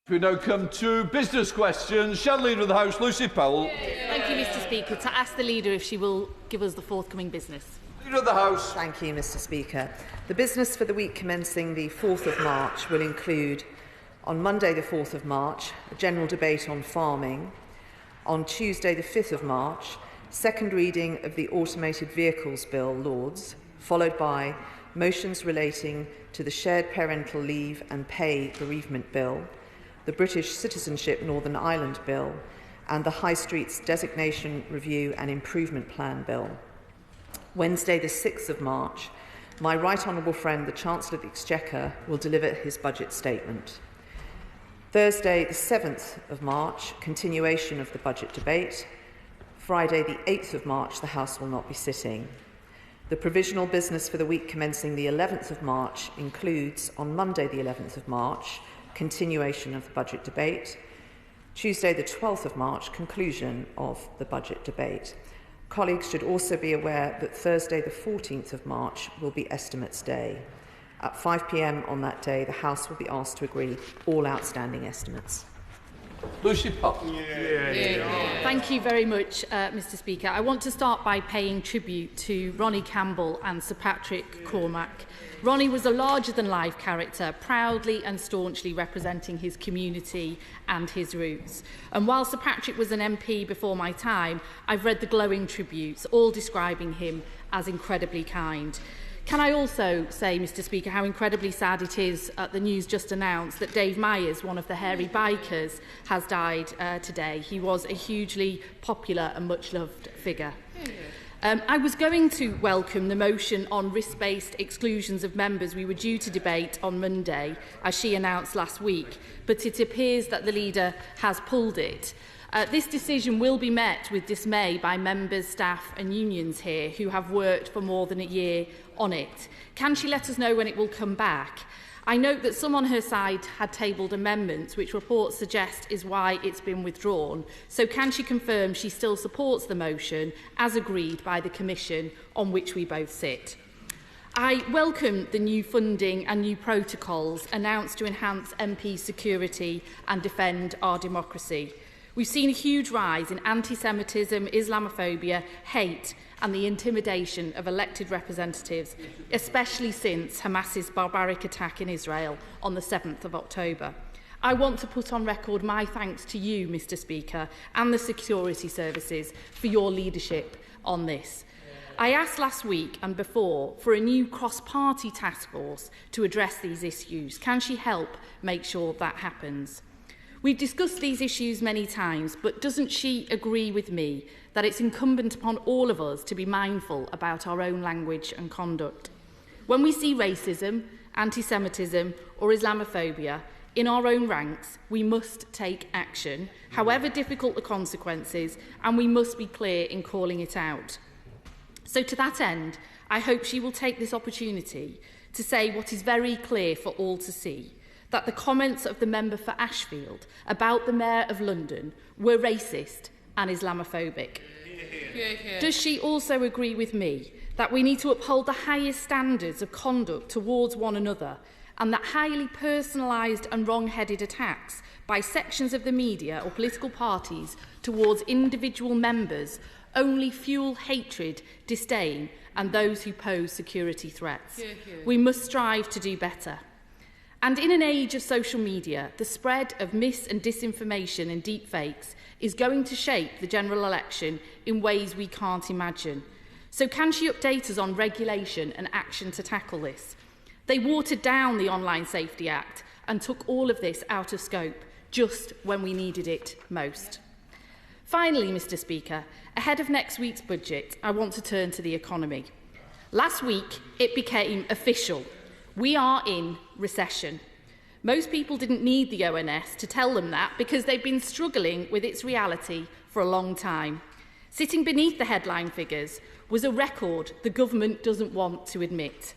We now come to business questions. Shadow Leader of the House, Lucy Powell. Thank you, Mr Speaker. To ask the Leader if she will give us the forthcoming business. Leader of the House. Thank you, Mr Speaker. The business for the week commencing the 4th of March will include, on Monday the 4th of March, a general debate on farming. On Tuesday the 5th of March, second reading of the Automated Vehicles Bill, Lords, followed by motions relating to the Shared Parental Leave and Pay Bereavement Bill, the British Citizenship Northern Ireland Bill, and the High Streets Designation Review and Improvement Plan Bill. Wednesday the 6th of March, my right honourable friend, the Chancellor of the Exchequer, will deliver his budget statement. Thursday the 7th of March, continuation of the budget debate. Friday the 8th of March, the House will not be sitting. The provisional business for the week commencing the 11th of March includes, on Monday the 11th of March, continuation of the budget debate. Tuesday the 12th of March, conclusion of the budget debate. Colleagues should also be aware that Thursday the 14th of March will be Estimates Day. At 5 p.m. on that day, the House will be asked to agree all outstanding estimates. Lucy Powell. Thank you very much, Mr Speaker. I want to start by paying tribute to Ronnie Campbell and Sir Patrick Cormack. Ronnie was a larger-than-life character, proudly and staunchly representing his community and his roots. And while Sir Patrick was an MP before my time, I've read the glowing tributes, all describing him as incredibly kind. Can I also say, Mr Speaker, how incredibly sad it is the news just announced that Dave Myers, one of the hairy bikers, has died today. He was a hugely popular and much-loved figure. I was going to welcome the motion on risk-based exclusions of members we were due to debate on Monday, as she announced last week, but it appears that the Leader has pulled it. This decision will be met with dismay by members, staff and unions here who have worked for more than a year on it. Can she let us know when it will come back? I note that some on her side had tabled amendments, which reports suggest is why it's been withdrawn. So can she confirm she still supports the motion as agreed by the Commission on which we both sit? I welcome the new funding and new protocols announced to enhance MP security and defend our democracy. We've seen a huge rise in anti-Semitism, Islamophobia, hate and the intimidation of elected representatives, especially since Hamas's barbaric attack in Israel on the 7th of October. I want to put on record my thanks to you, Mr Speaker, and the security services for your leadership on this. I asked last week and before for a new cross-party task force to address these issues. Can she help make sure that happens? We've discussed these issues many times, but doesn't she agree with me that it's incumbent upon all of us to be mindful about our own language and conduct? When we see racism, anti-Semitism or Islamophobia in our own ranks, we must take action, however difficult the consequences, and we must be clear in calling it out. So to that end, I hope she will take this opportunity to say what is very clear for all to see, that the comments of the member for Ashfield about the Mayor of London were racist and Islamophobic. Does she also agree with me that we need to uphold the highest standards of conduct towards one another, and that highly personalised and wrong-headed attacks by sections of the media or political parties towards individual members only fuel hatred, disdain and those who pose security threats? We must strive to do better. And in an age of social media, the spread of mis- and disinformation and deepfakes is going to shape the general election in ways we can't imagine. So can she update us on regulation and action to tackle this? They watered down the Online Safety Act and took all of this out of scope just when we needed it most. Finally, Mr Speaker, ahead of next week's budget, I want to turn to the economy. Last week, it became official. We are in recession. Most people didn't need the ONS to tell them that because they've been struggling with its reality for a long time. Sitting beneath the headline figures was a record the government doesn't want to admit,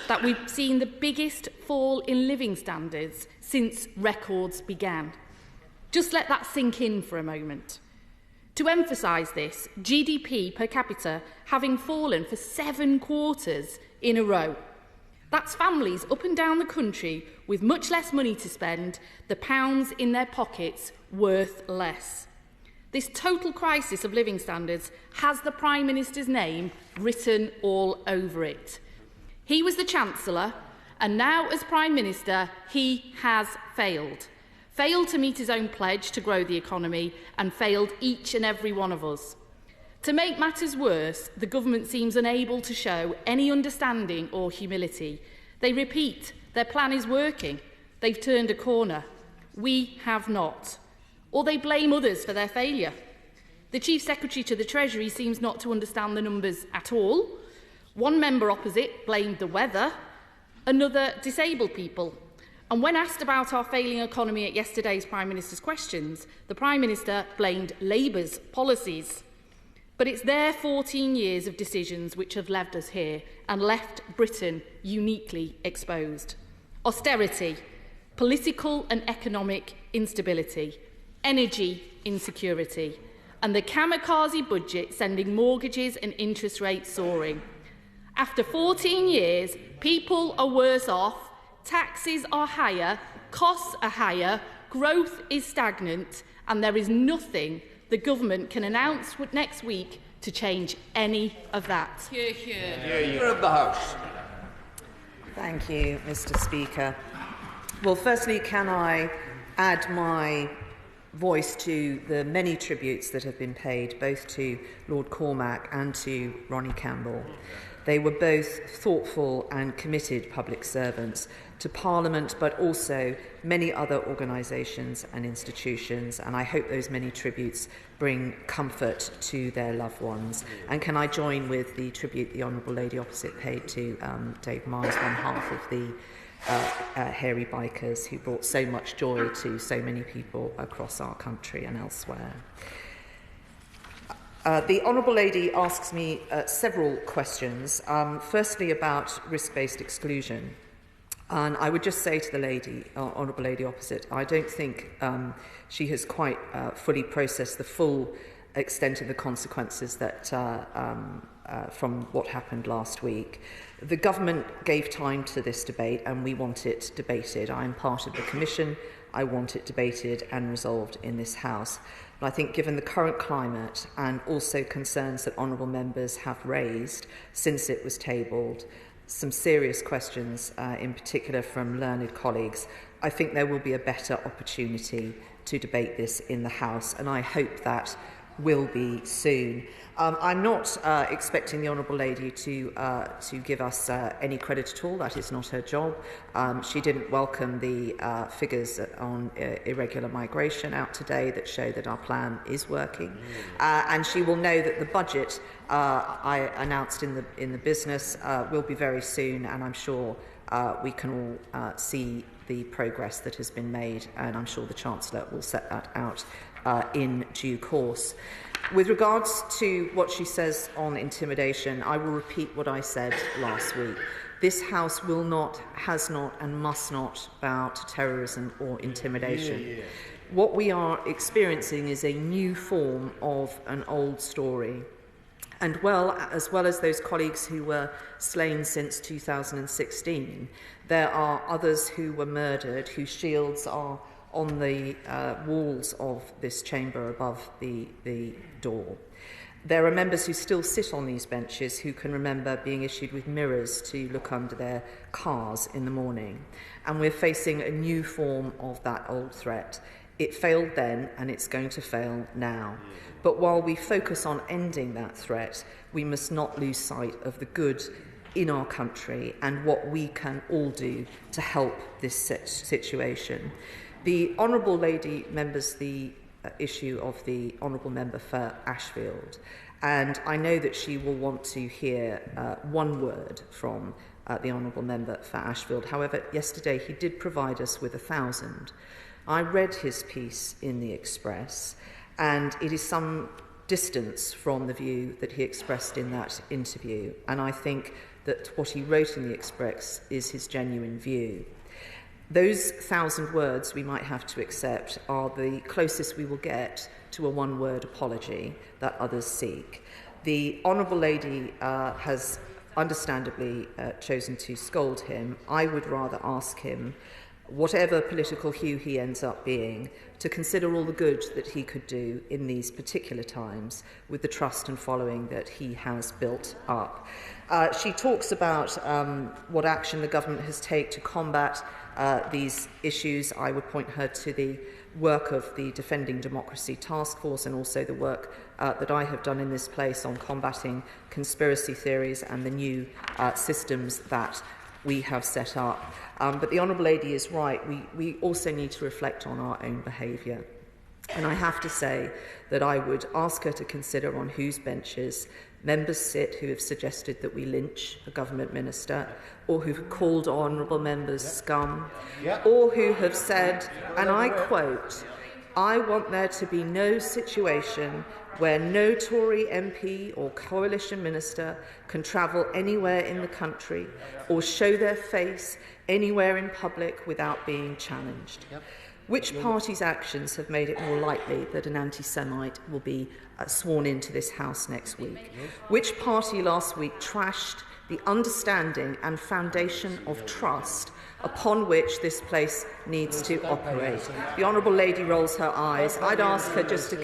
that we've seen the biggest fall in living standards since records began. Just let that sink in for a moment. To emphasise this, GDP per capita having fallen for 7 quarters in a row. That's families up and down the country with much less money to spend, the pounds in their pockets worth less. This total crisis of living standards has the Prime Minister's name written all over it. He was the Chancellor, and now as Prime Minister, he has failed. Failed to meet his own pledge to grow the economy and failed each and every one of us. To make matters worse, the government seems unable to show any understanding or humility. They repeat, their plan is working. They've turned a corner. We have not. Or they blame others for their failure. The Chief Secretary to the Treasury seems not to understand the numbers at all. One member opposite blamed the weather, another disabled people. And when asked about our failing economy at yesterday's Prime Minister's questions, the Prime Minister blamed Labour's policies. But it's their 14 years of decisions which have left us here and left Britain uniquely exposed. Austerity, political and economic instability, energy insecurity, and the kamikaze budget sending mortgages and interest rates soaring. After 14 years, people are worse off, taxes are higher, costs are higher, growth is stagnant, and there is nothing the government can announce next week to change any of that. Hear, hear. Leader of the House. Thank you, Mr. Speaker. Well, firstly, can I add my voice to the many tributes that have been paid both to Lord Cormac and to Ronnie Campbell. They were both thoughtful and committed public servants to Parliament, but also many other organisations and institutions, and I hope those many tributes bring comfort to their loved ones. And can I join with the tribute the Honourable Lady opposite paid to Dave Miles, one half of the hairy bikers who brought so much joy to so many people across our country and elsewhere. The Honourable Lady asks me several questions, firstly about risk-based exclusion. And I would just say to the lady, Honourable Lady opposite, I don't think she has quite fully processed the full extent of the consequences that from what happened last week. The government gave time to this debate and we want it debated. I am part of the Commission. I want it debated and resolved in this House. But I think given the current climate and also concerns that honourable members have raised since it was tabled, some serious questions in particular from learned colleagues, I think there will be a better opportunity to debate this in the House, and I hope that will be soon. I'm not expecting the Honourable Lady to give us any credit at all. That is not her job. She didn't welcome the figures on irregular migration out today that show that our plan is working. And she will know that the budget I announced in the business will be very soon, and I'm sure we can all see the progress that has been made, and I'm sure the Chancellor will set that out in due course. With regards to what she says on intimidation, I will repeat what I said last week. This House will not, has not and must not bow to terrorism or intimidation. What we are experiencing is a new form of an old story. And as well as those colleagues who were slain since 2016, there are others who were murdered, whose shields are on the walls of this chamber above the door. There are members who still sit on these benches who can remember being issued with mirrors to look under their cars in the morning. And we're facing a new form of that old threat. It failed then and it's going to fail now. But while we focus on ending that threat, we must not lose sight of the good in our country and what we can all do to help this situation. The Honourable Lady members the issue of the Honourable Member for Ashfield, and I know that she will want to hear one word from the Honourable Member for Ashfield. However, yesterday he did provide us with 1,000. I read his piece in the Express, and it is some distance from the view that he expressed in that interview, and I think that what he wrote in the Express is his genuine view. Those 1,000 words we might have to accept are the closest we will get to a one-word apology that others seek. The Honourable Lady has understandably chosen to scold him, I would rather ask him, whatever political hue he ends up being, to consider all the good that he could do in these particular times with the trust and following that he has built up. She talks about what action the government has taken to combat these issues. I would point her to the work of the Defending Democracy Task Force and also the work that I have done in this place on combating conspiracy theories and the new systems that we have set up. But the Honourable Lady is right. We also need to reflect on our own behaviour. And I have to say that I would ask her to consider on whose benches members sit who have suggested that we lynch a government minister, or who've called honourable members scum, or who have said, and I quote, "I want there to be no situation where no Tory MP or coalition minister can travel anywhere in the country or show their face anywhere in public without being challenged." Which party's actions have made it more likely that an anti-Semite will be sworn into this House next week? Which party last week trashed the understanding and foundation of trust upon which this place needs to operate? The Honourable Lady rolls her eyes. I'd ask her just to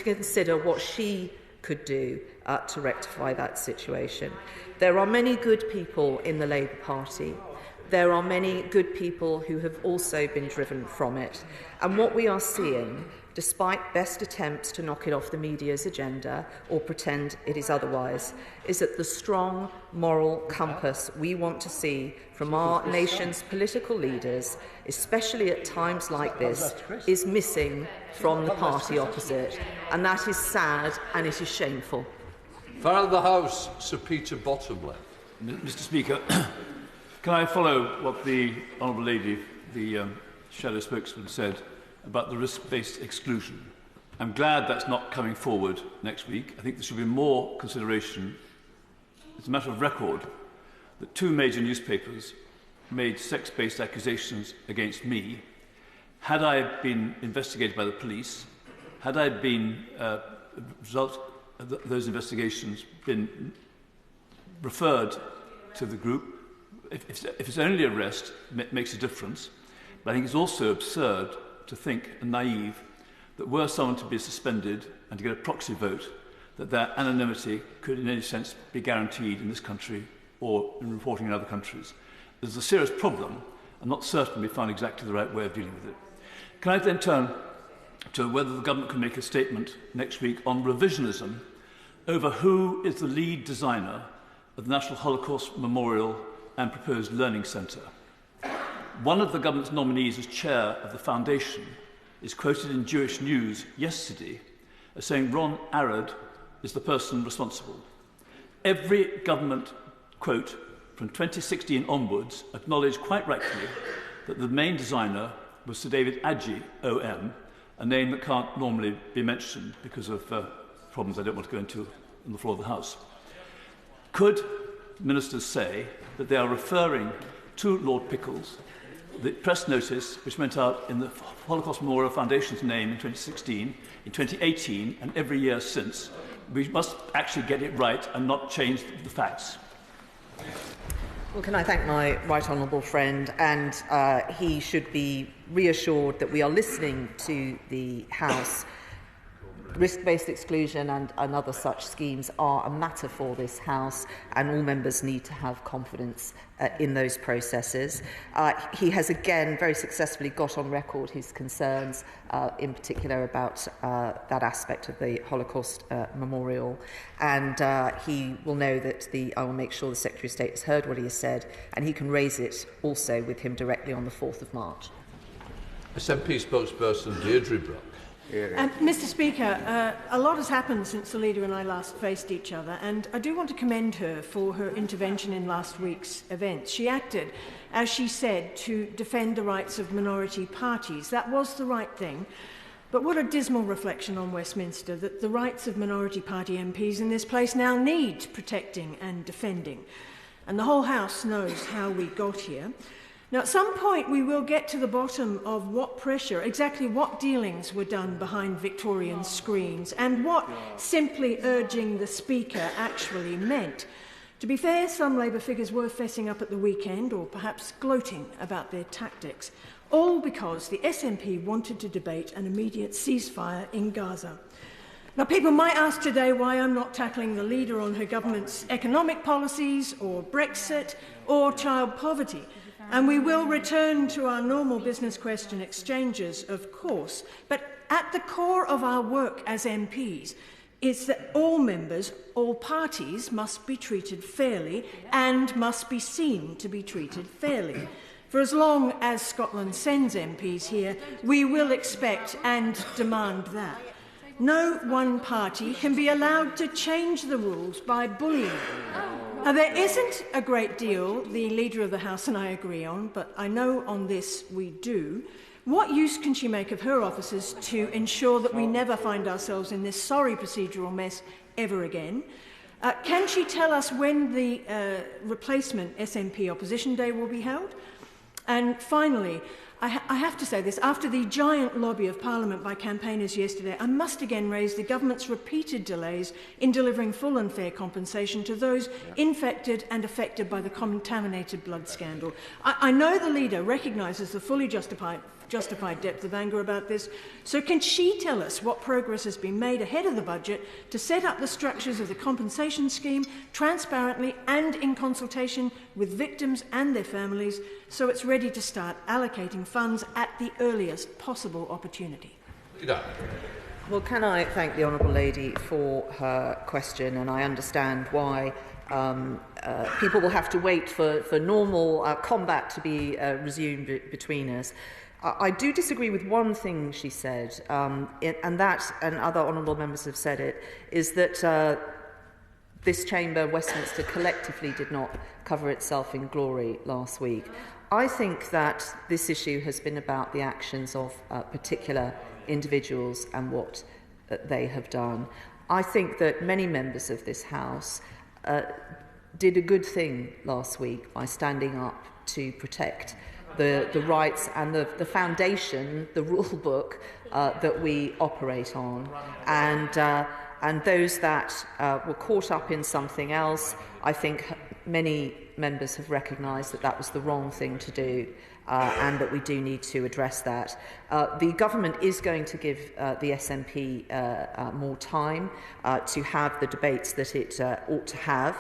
consider what she could do to rectify that situation. There are many good people in the Labour Party. There are many good people who have also been driven from it. And what we are seeing, despite best attempts to knock it off the media's agenda or pretend it is otherwise, is that the strong moral compass we want to see from our nation's political leaders, especially at times like this, is missing from the party opposite. And that is sad and it is shameful. File of the House, Sir Peter Bottomley. Mr. Speaker, can I follow what the Honourable Lady, the shadow spokesman, said about the risk-based exclusion? I'm glad that's not coming forward next week. I think there should be more consideration. It's a matter of record that 2 major newspapers made sex-based accusations against me. Had I been investigated by the police, had I been result of those investigations been referred to the group, if it's only arrest, it makes a difference. But I think it's also absurd to think, and naive, that were someone to be suspended and to get a proxy vote, that their anonymity could in any sense be guaranteed in this country or in reporting in other countries. There's a serious problem. I'm not certain we found exactly the right way of dealing with it. Can I then turn to whether the government can make a statement next week on revisionism over who is the lead designer of the National Holocaust Memorial and proposed Learning Centre? One of the government's nominees as chair of the foundation is quoted in Jewish News yesterday as saying Ron Arad is the person responsible. Every government quote from 2016 onwards acknowledged quite rightly that the main designer was Sir David Adjie, OM, a name that can't normally be mentioned because of problems I don't want to go into on the floor of the House. Could ministers say that they are referring to Lord Pickles, the press notice which went out in the Holocaust Memorial Foundation's name in 2016, in 2018, and every year since? We must actually get it right and not change the facts. Well, can I thank my right honourable friend, and he should be reassured that we are listening to the House. Risk-based exclusion and other such schemes are a matter for this House, and all members need to have confidence in those processes. He has again very successfully got on record his concerns, in particular about that aspect of the Holocaust Memorial, and he will know that I will make sure the Secretary of State has heard what he has said, and he can raise it also with him directly on the 4th of March. SNP spokesperson Deidre Brock. Mr. Speaker, a lot has happened since the leader and I last faced each other, and I do want to commend her for her intervention in last week's events. She acted, as she said, to defend the rights of minority parties. That was the right thing. But what a dismal reflection on Westminster that the rights of minority party MPs in this place now need protecting and defending. And the whole House knows how we got here. Now, at some point, we will get to the bottom of what pressure, exactly what dealings were done behind Victorian screens, and what simply urging the Speaker actually meant. To be fair, some Labour figures were fessing up at the weekend, or perhaps gloating about their tactics, all because the SNP wanted to debate an immediate ceasefire in Gaza. Now, people might ask today why I'm not tackling the leader on her government's economic policies, or Brexit, or child poverty. And we will return to our normal business question exchanges, of course. But at the core of our work as MPs is that all members, all parties, must be treated fairly and must be seen to be treated fairly. For as long as Scotland sends MPs here, we will expect and demand that. No one party can be allowed to change the rules by bullying. Now, there isn't a great deal the Leader of the House and I agree on, but I know on this we do. What use can she make of her officers to ensure that we never find ourselves in this sorry procedural mess ever again? Can she tell us when the replacement SNP Opposition Day will be held? And finally, I have to say this, after the giant lobby of Parliament by campaigners yesterday, I must again raise the government's repeated delays in delivering full and fair compensation to those infected and affected by the contaminated blood scandal. I know the leader recognises the fully justified depth of anger about this, so can she tell us what progress has been made ahead of the budget to set up the structures of the compensation scheme transparently and in consultation with victims and their families, so it's ready to start allocating funds at the earliest possible opportunity? Well, can I thank the Honourable Lady for her question, and I understand why people will have to wait for normal combat to be resumed between us. I do disagree with one thing she said, and that, and other honourable members have said it, is that this chamber, Westminster, collectively did not cover itself in glory last week. I think that this issue has been about the actions of particular individuals and what they have done. I think that many members of this House did a good thing last week by standing up to protect the rights and the foundation, the rule book that we operate on. And those that were caught up in something else, I think many members have recognised that that was the wrong thing to do, and that we do need to address that. The government is going to give the SNP more time to have the debates that it ought to have,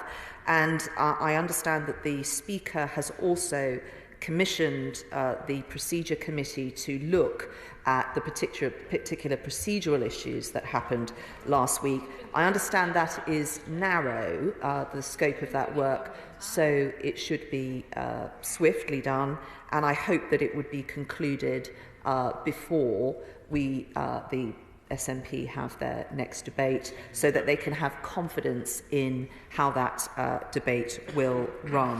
and I understand that the Speaker has also commissioned the Procedure Committee to look at the particular procedural issues that happened last week. I understand that is narrow, the scope of that work, so it should be swiftly done, and I hope that it would be concluded before we, the SNP, have their next debate, so that they can have confidence in how that debate will run.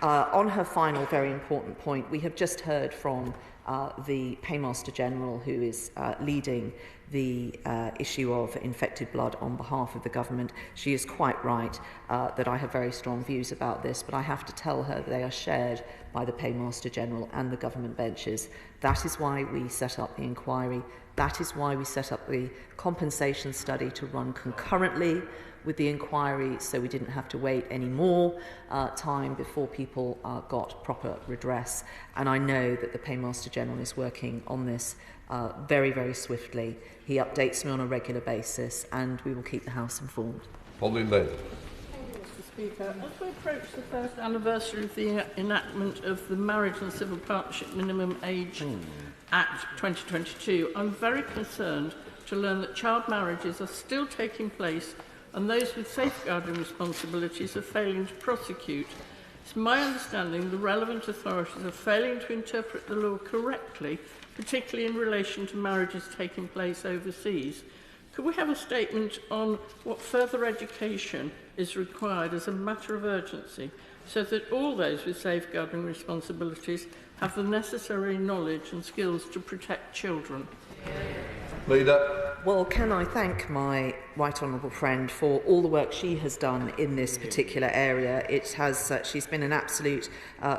On her final very important point, we have just heard from the Paymaster General, who is leading the issue of infected blood on behalf of the government. She is quite right that I have very strong views about this, but I have to tell her that they are shared by the Paymaster General and the government benches. That is why we set up the inquiry. That is why we set up the compensation study to run concurrently with the inquiry, so we didn't have to wait any more time before people got proper redress. And I know that the Paymaster General is working on this very, very swiftly. He updates me on a regular basis, and we will keep the House informed. Pauline. Thank you, Mr. Speaker. As we approach the first anniversary of the enactment of the Marriage and Civil Partnership Minimum Age Act 2022, I'm very concerned to learn that child marriages are still taking place and those with safeguarding responsibilities are failing to prosecute. It's my understanding the relevant authorities are failing to interpret the law correctly, particularly in relation to marriages taking place overseas. Could we have a statement on what further education is required as a matter of urgency, so that all those with safeguarding responsibilities have the necessary knowledge and skills to protect children? Leader. Well, can I thank my right honourable friend for all the work she has done in this particular area. It has, she's been an absolute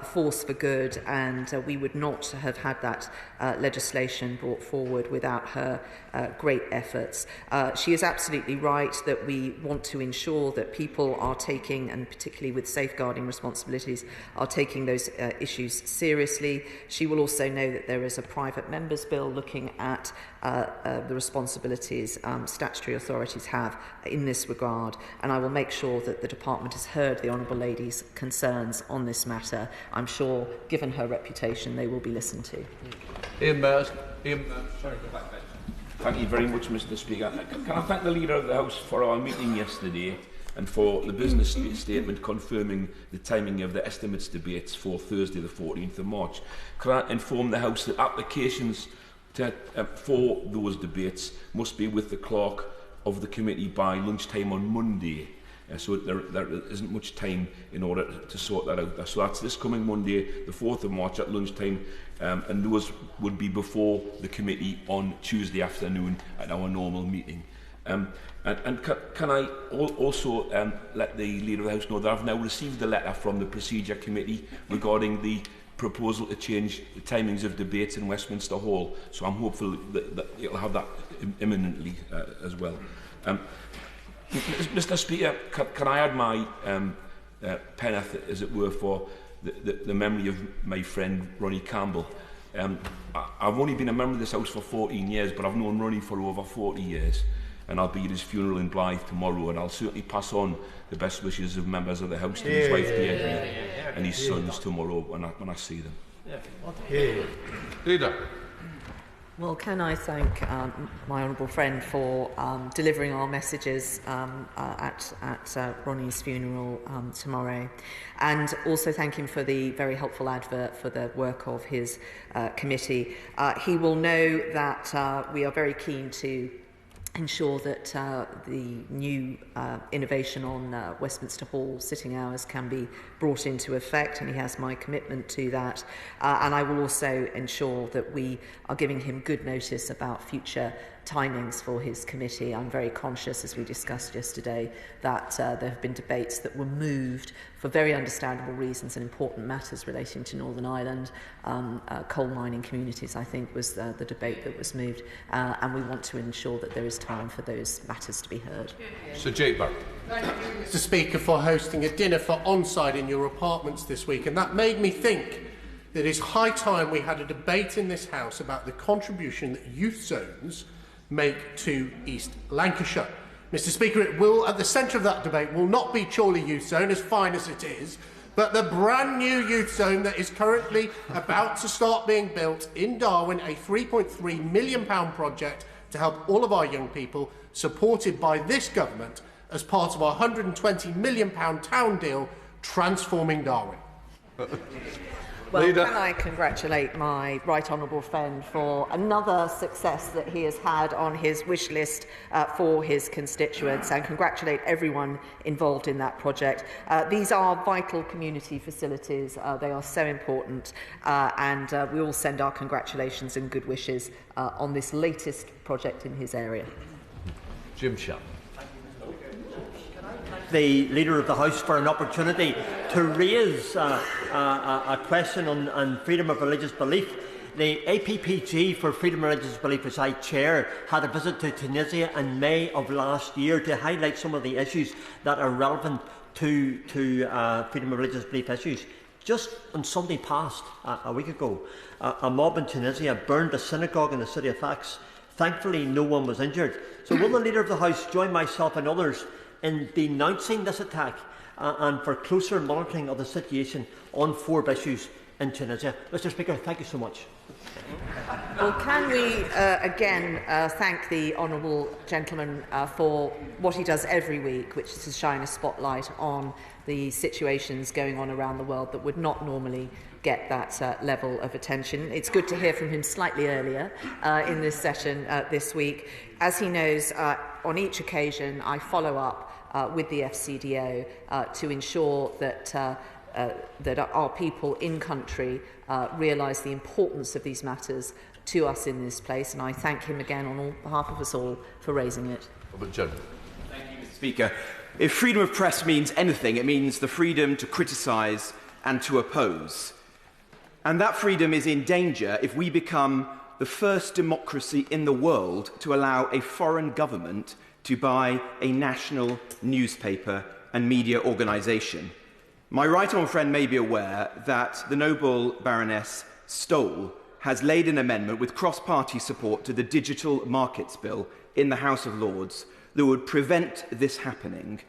force for good, and we would not have had that legislation brought forward without her great efforts. She is absolutely right that we want to ensure that people are taking, and particularly with safeguarding responsibilities, are taking those issues seriously. She will also know that there is a private members' bill looking at the responsibilities statutory authorities have in this regard, and I will make sure that the department has heard the Honourable Lady's concerns on this matter. I'm sure, given her reputation, they will be listened to. Mearns. Thank you very much, Mr. Speaker. Can I thank the Leader of the House for our meeting yesterday and for the business statement confirming the timing of the estimates debates for Thursday the 14th of March. Can I inform the House that applications for those debates must be with the clerk of the committee by lunchtime on Monday, so there isn't much time in order to sort that out. So that's this coming Monday, the 4th of March at lunchtime, and those would be before the committee on Tuesday afternoon at our normal meeting. And can I also let the Leader of the House know that I've now received a letter from the Procedure Committee regarding the proposal to change the timings of debates in Westminster Hall, so I'm hopeful that it'll have that imminently as well. Mr. Speaker, can I add my penneth, as it were, for the memory of my friend Ronnie Campbell. I've only been a member of this House for 14 years, but I've known Ronnie for over 40 years, and I'll be at his funeral in Blyth tomorrow, and I'll certainly pass on the best wishes of members of the House to his wife Deidre and his sons tomorrow when I see them. Deidre. Well, can I thank my honourable friend for delivering our messages at Ronnie's funeral tomorrow, and also thank him for the very helpful advert for the work of his committee. He will know that we are very keen to ensure that the new innovation on Westminster Hall sitting hours can be brought into effect, and he has my commitment to that. And I will also ensure that we are giving him good notice about future timings for his committee. I'm very conscious, as we discussed yesterday, that there have been debates that were moved for very understandable reasons and important matters relating to Northern Ireland. Coal mining communities, I think, was the debate that was moved, and we want to ensure that there is time for those matters to be heard. Sir Jacob. Thank you, Mr. Speaker, for hosting a dinner for on-site in your apartments this week, and that made me think that it's high time we had a debate in this House about the contribution that youth zones make to East Lancashire. Mr. Speaker, it will, at the centre of that debate will not be Chorley Youth Zone, as fine as it is, but the brand new youth zone that is currently about to start being built in Darwen, a £3.3 million project to help all of our young people, supported by this government as part of our £120 million town deal, transforming Darwen. Well, can I congratulate my right honourable friend for another success that he has had on his wish list for his constituents, and congratulate everyone involved in that project. These are vital community facilities. They are so important, and we all send our congratulations and good wishes on this latest project in his area. Jim Shannon. The Leader of the House for an opportunity to raise a question on freedom of religious belief. The APPG for Freedom of Religious Belief, which I chair, had a visit to Tunisia in May of last year to highlight some of the issues that are relevant to freedom of religious belief issues. Just on Sunday past, a week ago, a mob in Tunisia burned a synagogue in the city of Fax. Thankfully, no one was injured. So will the Leader of the House join myself and others in denouncing this attack and for closer monitoring of the situation on 4 issues in Tunisia? Mr. Speaker, thank you so much. Well, can we again thank the honourable gentleman for what he does every week, which is to shine a spotlight on the situations going on around the world that would not normally get that level of attention. It's good to hear from him slightly earlier in this session this week. As he knows, on each occasion I follow up with the FCDO to ensure that that our people in country realise the importance of these matters to us in this place, and I thank him again on behalf of us all for raising it. Robert Jenrick. Thank you, Mr. Speaker. If freedom of press means anything, it means the freedom to criticise and to oppose. And that freedom is in danger if we become the first democracy in the world to allow a foreign government to buy a national newspaper and media organisation. My right honourable friend may be aware that the noble Baroness Stoll has laid an amendment with cross-party support to the Digital Markets Bill in the House of Lords that would prevent this happening.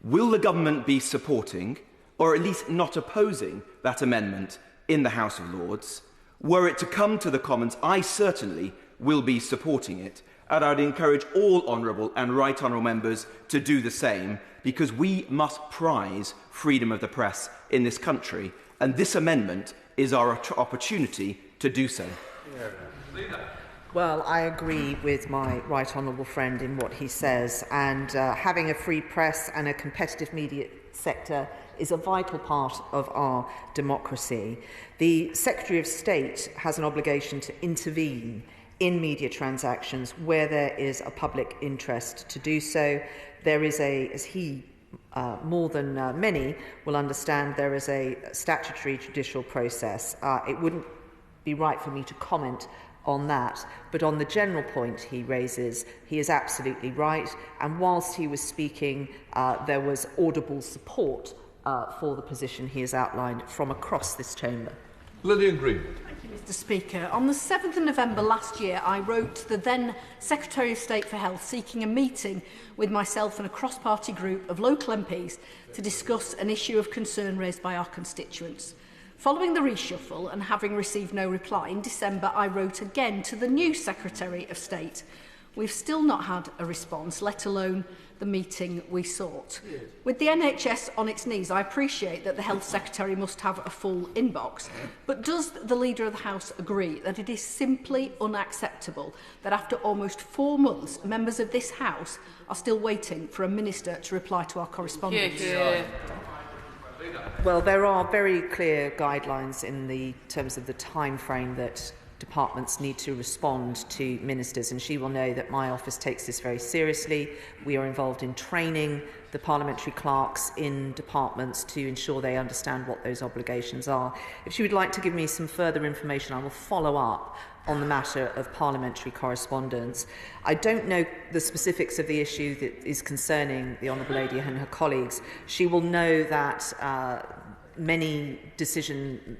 Will the government be supporting, or at least not opposing, that amendment in the House of Lords? Were it to come to the Commons, I certainly will be supporting it, and I'd encourage all honourable and right honourable members to do the same, because we must prize freedom of the press in this country, and this amendment is our opportunity to do so. Well, I agree with my right honourable friend in what he says, and having a free press and a competitive media sector is a vital part of our democracy. The Secretary of State has an obligation to intervene in media transactions where there is a public interest to do so. There is as he more than many will understand, there is a statutory judicial process. It wouldn't be right for me to comment on that, but on the general point he raises, he is absolutely right, and whilst he was speaking, there was audible support for the position he has outlined from across this chamber. Lilian Greenwood. Thank you, Mr. Speaker. On the 7th of November last year, I wrote to the then Secretary of State for Health seeking a meeting with myself and a cross-party group of local MPs to discuss an issue of concern raised by our constituents. Following the reshuffle and having received no reply, in December I wrote again to the new Secretary of State. We've still not had a response, let alone the meeting we sought. With the NHS on its knees, I appreciate that the Health Secretary must have a full inbox, but does the Leader of the House agree that it is simply unacceptable that after almost 4 months, members of this House are still waiting for a Minister to reply to our correspondence? Well, there are very clear guidelines in the terms of the time frame that departments need to respond to ministers, and she will know that my office takes this very seriously. We are involved in training the parliamentary clerks in departments to ensure they understand what those obligations are. If she would like to give me some further information, I will follow up on the matter of parliamentary correspondence. I don't know the specifics of the issue that is concerning the Honourable Lady and her colleagues. She will know that many decisions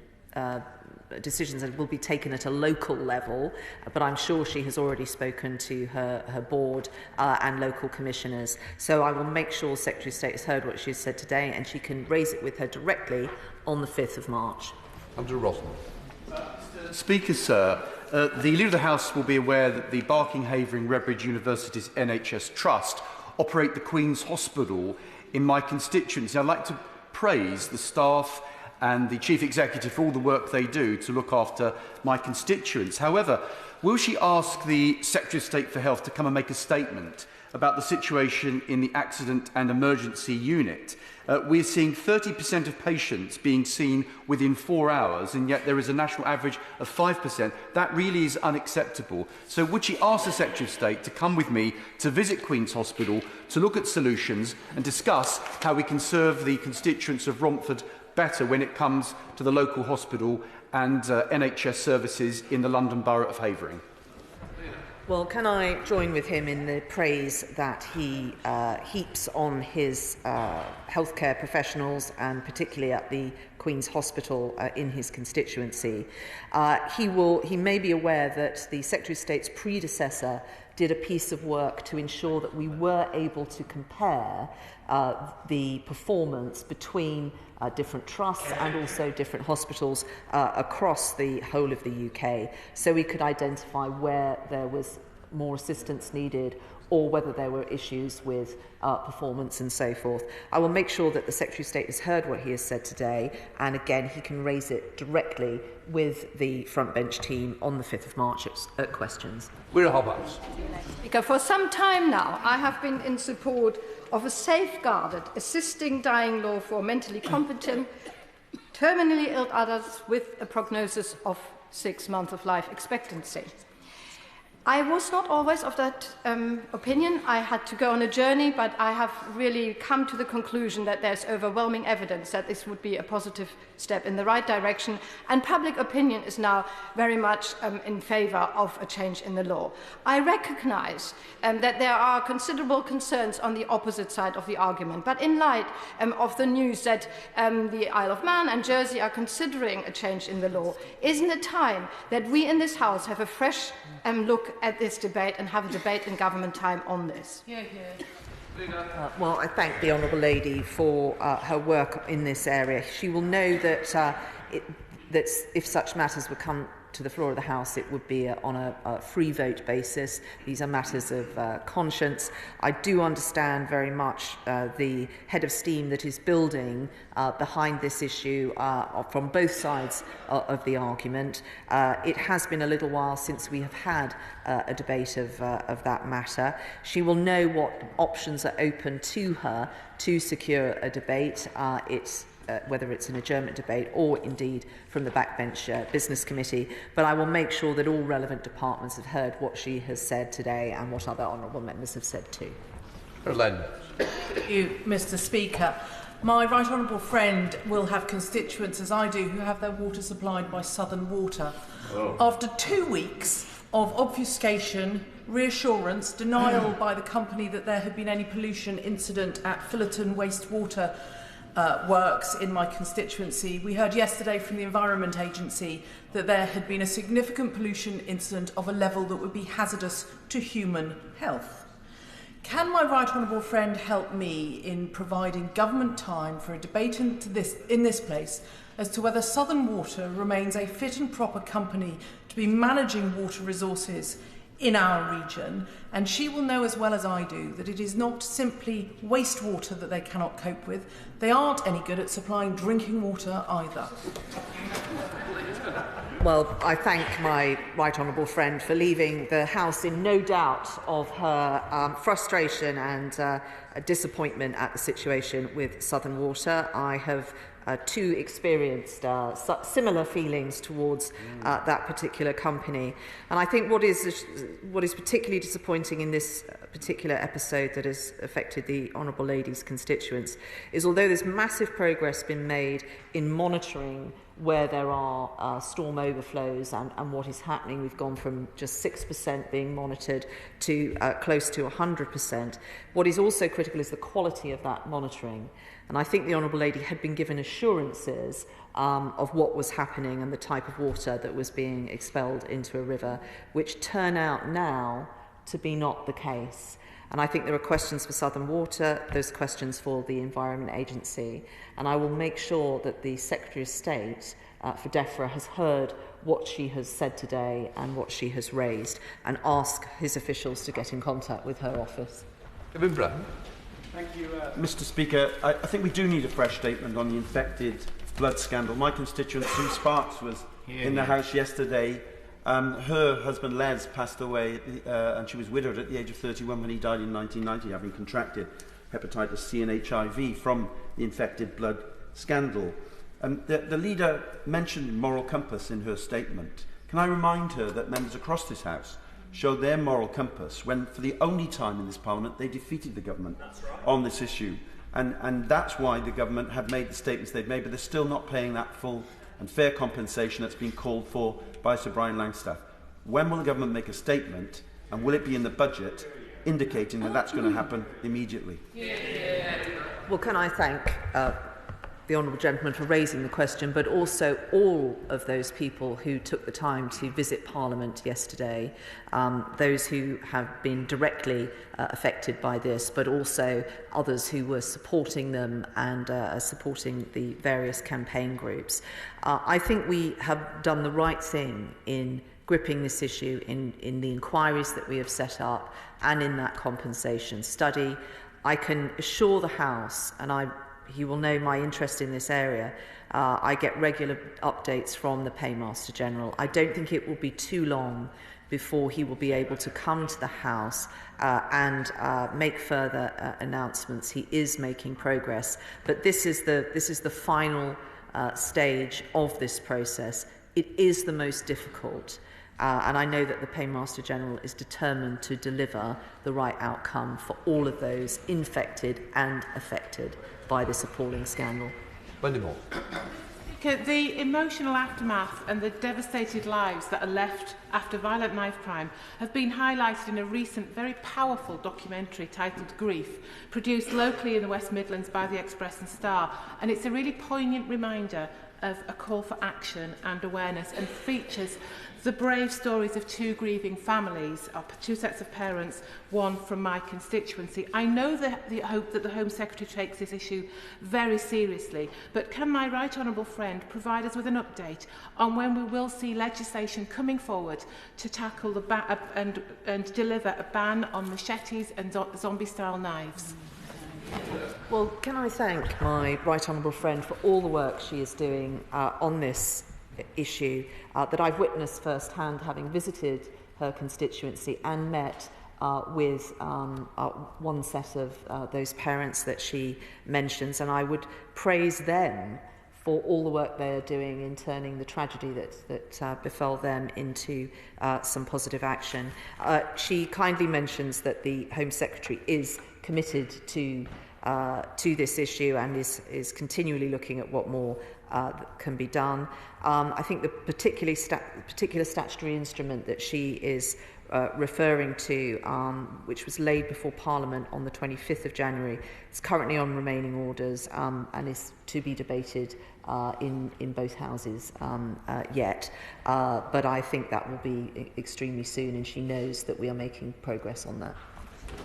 will be taken at a local level, but I'm sure she has already spoken to her board and local commissioners. So I will make sure the Secretary of State has heard what she has said today, and she can raise it with her directly on the 5th of March. Andrew Rosindell. Speaker, sir, the Leader of the House will be aware that the Barking-Havering Redbridge University's NHS Trust operate the Queen's Hospital in my constituency. I'd like to praise the staff and the Chief Executive for all the work they do to look after my constituents. However, will she ask the Secretary of State for Health to come and make a statement about the situation in the Accident and Emergency Unit? We're seeing 30% of patients being seen within 4 hours, and yet there is a national average of 5%. That really is unacceptable. So would she ask the Secretary of State to come with me to visit Queen's Hospital, to look at solutions and discuss how we can serve the constituents of Romford better when it comes to the local hospital and NHS services in the London Borough of Havering? Well, can I join with him in the praise that he heaps on his healthcare professionals, and particularly at the Queen's Hospital in his constituency. He may be aware that the Secretary of State's predecessor did a piece of work to ensure that we were able to compare the performance between different trusts and also different hospitals across the whole of the UK, so we could identify where there was more assistance needed or whether there were issues with performance and so forth. I will make sure that the Secretary of State has heard what he has said today, and again he can raise it directly with the front bench team on the 5th of March at questions. We're a Hobhouse. Speaker, for some time now, I have been in support of a safeguarded assisting dying law for mentally competent, terminally ill adults with a prognosis of 6 months of life expectancy. I was not always of that opinion. I had to go on a journey, but I have really come to the conclusion that there's overwhelming evidence that this would be a positive step in the right direction, and public opinion is now very much in favour of a change in the law. I recognise that there are considerable concerns on the opposite side of the argument, but in light of the news that the Isle of Man and Jersey are considering a change in the law, isn't it time that we in this House have a fresh look at this debate and have a debate in government time on this? Well, I thank the Honourable Lady for her work in this area. She will know that, that if such matters would come to the floor of the House, it would be on a free vote basis. These are matters of conscience. I do understand very much the head of steam that is building behind this issue from both sides of the argument. It has been a little while since we have had a debate of that matter. She will know what options are open to her to secure a debate. Whether it's an adjournment debate or indeed from the backbench business committee, but I will make sure that all relevant departments have heard what she has said today and what other honourable members have said too. Thank you, Mr. Speaker. My right honourable friend will have constituents, as I do, who have their water supplied by Southern Water. After 2 weeks of obfuscation, reassurance, denial by the company that there had been any pollution incident at Fillerton wastewater works in my constituency, we heard yesterday from the Environment Agency that there had been a significant pollution incident of a level that would be hazardous to human health. Can my right honourable friend help me in providing government time for a debate in this place as to whether Southern Water remains a fit and proper company to be managing water resources in our region, and she will know as well as I do that it is not simply wastewater that they cannot cope with. They aren't any good at supplying drinking water either. Well, I thank my right honourable friend for leaving the House in no doubt of her frustration and disappointment at the situation with Southern Water. I have too experienced similar feelings towards that particular company. And I think what is particularly disappointing in this particular episode that has affected the Honourable Lady's constituents is, although there's massive progress been made in monitoring where there are storm overflows and what is happening, we've gone from just 6% being monitored to close to 100%. What is also critical is the quality of that monitoring. And I think the Honourable Lady had been given assurances of what was happening and the type of water that was being expelled into a river, which turn out now to be not the case. And I think there are questions for Southern Water, there's questions for the Environment Agency, and I will make sure that the Secretary of State for DEFRA has heard what she has said today and what she has raised, and ask his officials to get in contact with her office. Kevin Brown. Thank you, Mr. Speaker. I think we do need a fresh statement on the infected blood scandal. My constituent, Sue Sparks, was in the House yesterday. Her husband, Les, passed away, and she was widowed at the age of 31 when he died in 1990, having contracted hepatitis C and HIV from the infected blood scandal. The leader mentioned moral compass in her statement. Can I remind her that members across this House showed their moral compass when, for the only time in this Parliament, they defeated the government on this issue. And that's why the government have made the statements they've made, but they're still not paying that full and fair compensation that's been called for by Sir Brian Langstaff. When will the government make a statement, and will it be in the budget, indicating that that's going to happen immediately? Well, can I thank the Honourable Gentleman for raising the question, but also all of those people who took the time to visit Parliament yesterday, those who have been directly affected by this, but also others who were supporting them and supporting the various campaign groups. I think we have done the right thing in gripping this issue in the inquiries that we have set up and in that compensation study. I can assure the House, and he will know my interest in this area. I get regular updates from the Paymaster General. I don't think it will be too long before he will be able to come to the House and make further announcements. He is making progress, but this is the final stage of this process. It is the most difficult, and I know that the Paymaster General is determined to deliver the right outcome for all of those infected and affected by this appalling scandal. Wendy Moore. The emotional aftermath and the devastated lives that are left after violent knife crime have been highlighted in a recent, very powerful documentary titled Grief, produced locally in the West Midlands by the Express and Star. And it's a really poignant reminder of a call for action and awareness, and features the brave stories of two grieving families, two sets of parents, one from my constituency. I know the hope that the Home Secretary takes this issue very seriously, but can my right honourable friend provide us with an update on when we will see legislation coming forward to tackle the and deliver a ban on machetes and zombie-style knives? Well, can I thank my right honourable friend for all the work she is doing on this issue that I've witnessed firsthand, having visited her constituency and met with one set of those parents that she mentions, and I would praise them for all the work they are doing in turning the tragedy that befell them into some positive action. She kindly mentions that the Home Secretary is committed to this issue and is continually looking at what more can be done. I think the particular statutory instrument that she is referring to, which was laid before Parliament on the 25th of January, is currently on remaining orders and is to be debated in both houses yet. But I think that will be extremely soon, and she knows that we are making progress on that.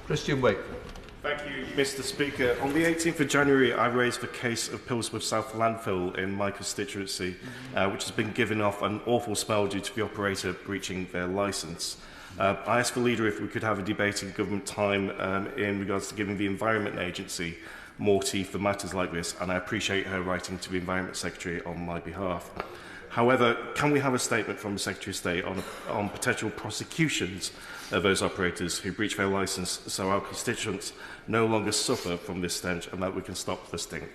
Christian Wakefield. Thank you, Mr. Speaker. On the 18th of January, I raised the case of Portsmouth South Landfill in my constituency, which has been given off an awful smell due to the operator breaching their licence. I asked the leader if we could have a debate in government time in regards to giving the Environment Agency more teeth for matters like this, and I appreciate her writing to the Environment Secretary on my behalf. However, can we have a statement from the Secretary of State on potential prosecutions of those operators who breach their licence, so our constituents no longer suffer from this stench and that we can stop the stink?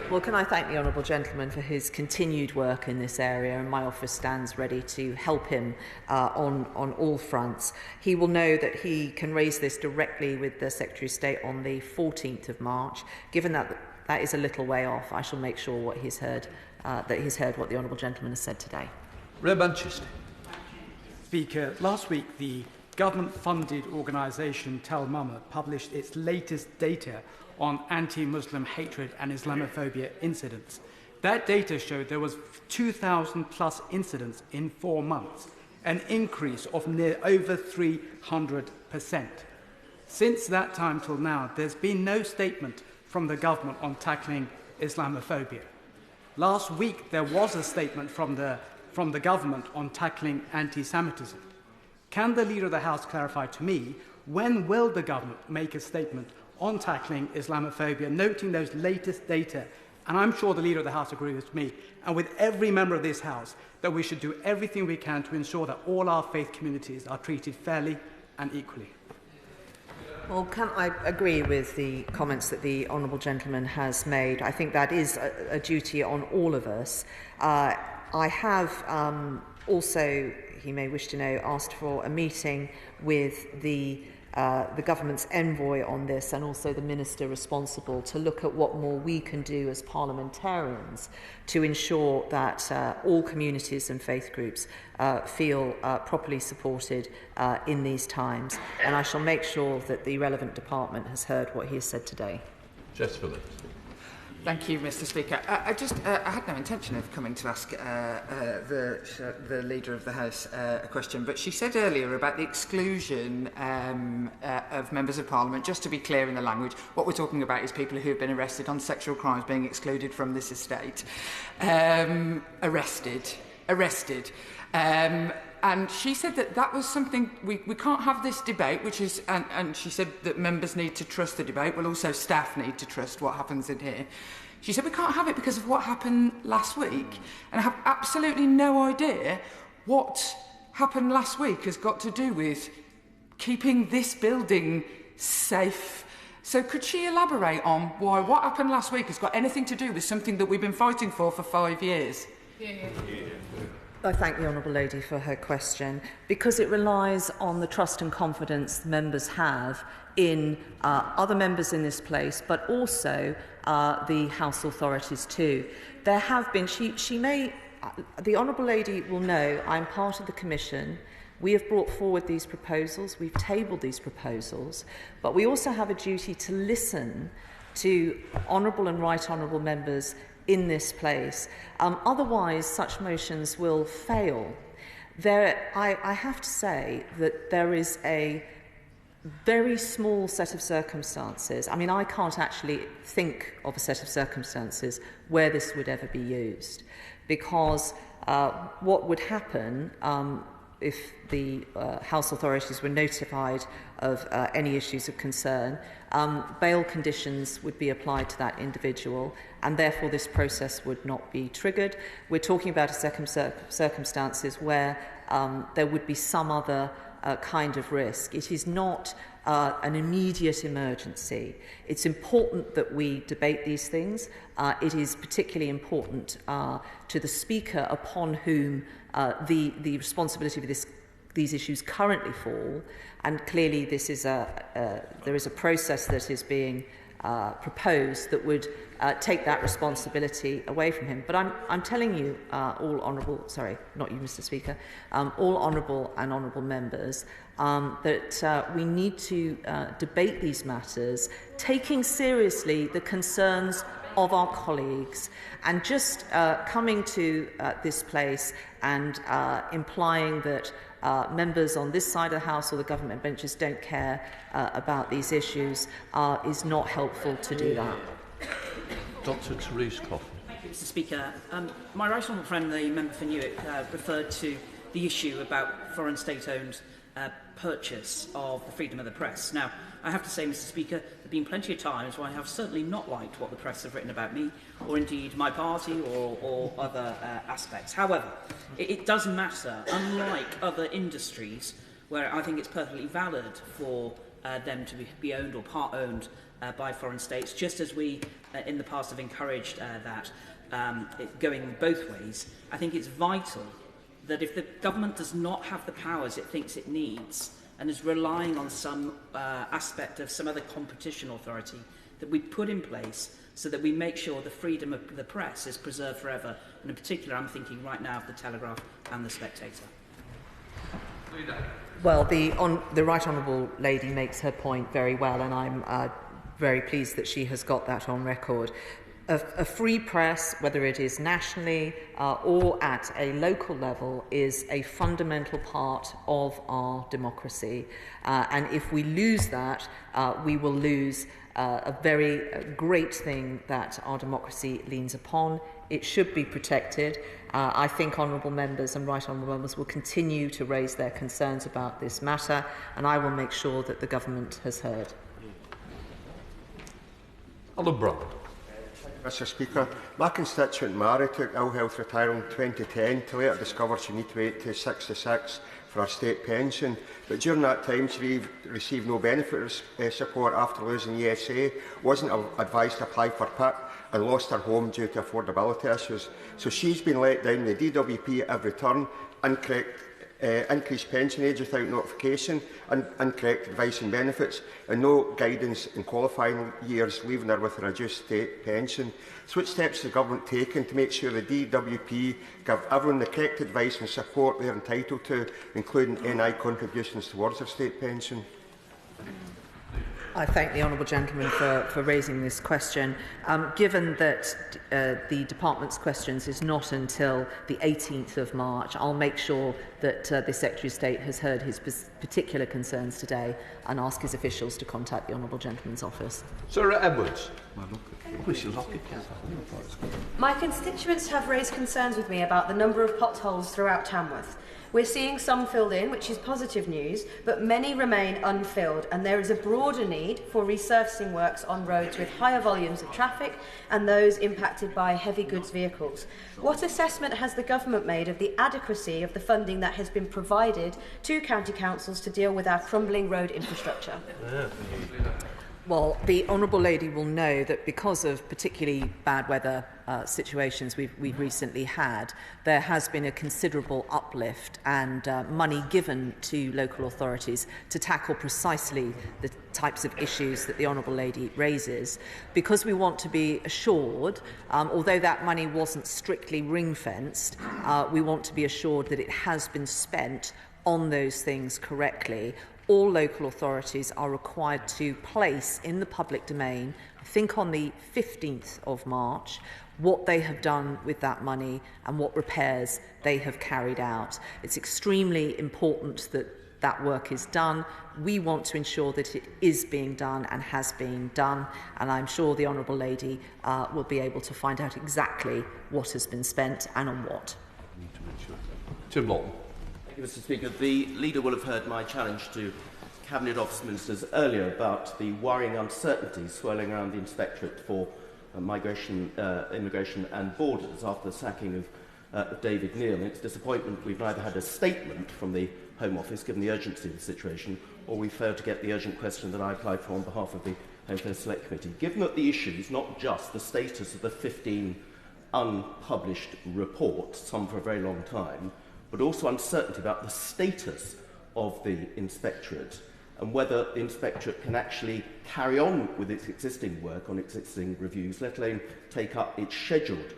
Well, can I thank the Honourable Gentleman for his continued work in this area, and my office stands ready to help him on all fronts. He will know that he can raise this directly with the Secretary of State on the 14th of March. Given that that is a little way off, I shall make sure what he's heard, that he's heard what the Honourable Gentleman has said today. Ray Manchester. Speaker, last week the government-funded organisation Tel Mama published its latest data on anti-Muslim hatred and Islamophobia incidents. That data showed there was 2,000 plus incidents in 4 months, an increase of over 300%. Since that time till now, there's been no statement from the government on tackling Islamophobia. Last week, there was a statement from the government on tackling anti-Semitism. Can the Leader of the House clarify to me, when will the government make a statement on tackling Islamophobia, noting those latest data? And I'm sure the Leader of the House agrees with me, and with every member of this House, that we should do everything we can to ensure that all our faith communities are treated fairly and equally. Well, can I agree with the comments that the Honourable Gentleman has made? I think that is a duty on all of us. I have also, he may wish to know, asked for a meeting with the government's envoy on this, and also the minister responsible, to look at what more we can do as parliamentarians to ensure that all communities and faith groups feel properly supported in these times. And I shall make sure that the relevant department has heard what he has said today. Jess Phillips. Thank you, Mr. Speaker. I had no intention of coming to ask the Leader of the House a question, but she said earlier about the exclusion of members of Parliament. Just to be clear in the language, what we're talking about is people who have been arrested on sexual crimes being excluded from this estate. Arrested. And she said that was something, we can't have this debate, which is, and she said that members need to trust the debate, well also staff need to trust what happens in here. She said we can't have it because of what happened last week. And I have absolutely no idea what happened last week has got to do with keeping this building safe. So could she elaborate on why what happened last week has got anything to do with something that we've been fighting for 5 years? I thank the Honourable Lady for her question, because it relies on the trust and confidence members have in other members in this place, but also the House authorities too. There have been, the Honourable Lady will know I'm part of the Commission. We have brought forward these proposals, we've tabled these proposals, but we also have a duty to listen to honourable and right honourable members in this place. Otherwise, such motions will fail. I have to say that there is a very small set of circumstances. I mean, I can't actually think of a set of circumstances where this would ever be used, because what would happen if the House authorities were notified of any issues of concern, bail conditions would be applied to that individual, and therefore this process would not be triggered. We're talking about a second circumstances where there would be some other kind of risk. It is not an immediate emergency. It's important that we debate these things. It is particularly important to the Speaker, upon whom the responsibility for these issues currently fall, and clearly this is there is a process that is being proposed that would take that responsibility away from him. But I'm telling you, all honourable, sorry, not you, Mr. Speaker, all honourable and honourable members, that we need to debate these matters, taking seriously the concerns of our colleagues, and just coming to this place and implying that members on this side of the House or the government benches don't care about these issues is not helpful to do that. Dr. Therese Coffin. Thank you, Mr. Speaker. My right honourable friend, the member for Newark, referred to the issue about foreign state-owned purchase of the freedom of the press. Now, I have to say, Mr. Speaker, there have been plenty of times where I have certainly not liked what the press have written about me, or indeed my party, or other aspects. However, it does matter, unlike other industries, where I think it's perfectly valid for them to be owned or part-owned by foreign states, just as we in the past have encouraged that going both ways. I think it's vital that if the government does not have the powers it thinks it needs and is relying on some aspect of some other competition authority, that we put in place so that we make sure the freedom of the press is preserved forever. And in particular, I'm thinking right now of the Telegraph and the Spectator. Well, the Right Honourable Lady makes her point very well, and I'm very pleased that she has got that on record. A free press, whether it is nationally or at a local level, is a fundamental part of our democracy. And if we lose that, we will lose a very great thing that our democracy leans upon. It should be protected. I think honourable members and right honourable members will continue to raise their concerns about this matter, and I will make sure that the government has heard. Alan Brown. Mr. Speaker, my constituent Mary took ill health retiring in 2010 to later discover she needed to wait to 66 for her state pension. But during that time she received no benefit support after losing ESA, wasn't advised to apply for PIP and lost her home due to affordability issues. So she's been let down the DWP at every turn, increased pension age without notification, and incorrect advice and benefits, and no guidance in qualifying years, leaving her with a reduced state pension. So what steps is the government taking to make sure the DWP give everyone the correct advice and support they are entitled to, including NI contributions towards their state pension? I thank the honourable gentleman for raising this question. Given that the department's questions is not until the 18th of March, I'll make sure that the Secretary of State has heard his particular concerns today and ask his officials to contact the honourable gentleman's office. Sarah Edwards. My constituents have raised concerns with me about the number of potholes throughout Tamworth. We're seeing some filled in, which is positive news, but many remain unfilled, and there is a broader need for resurfacing works on roads with higher volumes of traffic and those impacted by heavy goods vehicles. What assessment has the government made of the adequacy of the funding that has been provided to county councils to deal with our crumbling road infrastructure? Well, the Honourable Lady will know that because of particularly bad weather situations we've recently had, there has been a considerable uplift and money given to local authorities to tackle precisely the types of issues that the Honourable Lady raises. Because we want to be assured, although that money wasn't strictly ring-fenced, we want to be assured that it has been spent on those things correctly. All local authorities are required to place in the public domain, I think on the 15th of March, what they have done with that money and what repairs they have carried out. It's extremely important that that work is done. We want to ensure that it is being done and has been done, and I'm sure the Honourable Lady will be able to find out exactly what has been spent and on what. Tim Lawton. Mr. Speaker, the Leader will have heard my challenge to Cabinet Office Ministers earlier about the worrying uncertainty swirling around the Inspectorate for Migration, Immigration and Borders after the sacking of David Neal. And it's disappointment we've neither had a statement from the Home Office, given the urgency of the situation, or we failed to get the urgent question that I applied for on behalf of the Home Affairs Select Committee. Given that the issue is not just the status of the 15 unpublished reports, some for a very long time, but also uncertainty about the status of the Inspectorate and whether the Inspectorate can actually carry on with its existing work on existing reviews, let alone take up its scheduled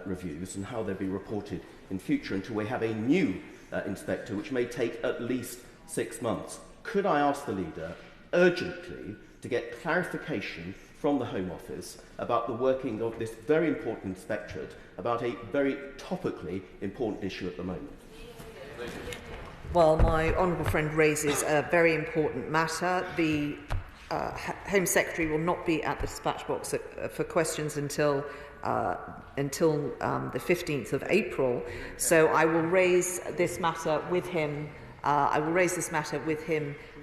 reviews, and how they'll be reported in future until we have a new Inspector, which may take at least 6 months. Could I ask the Leader urgently to get clarification from the Home Office about the working of this very important Inspectorate, about a very topically important issue at the moment? Well, my honourable friend raises a very important matter. The Home Secretary will not be at the dispatch box for questions until the 15th of April. So I will raise this matter with him.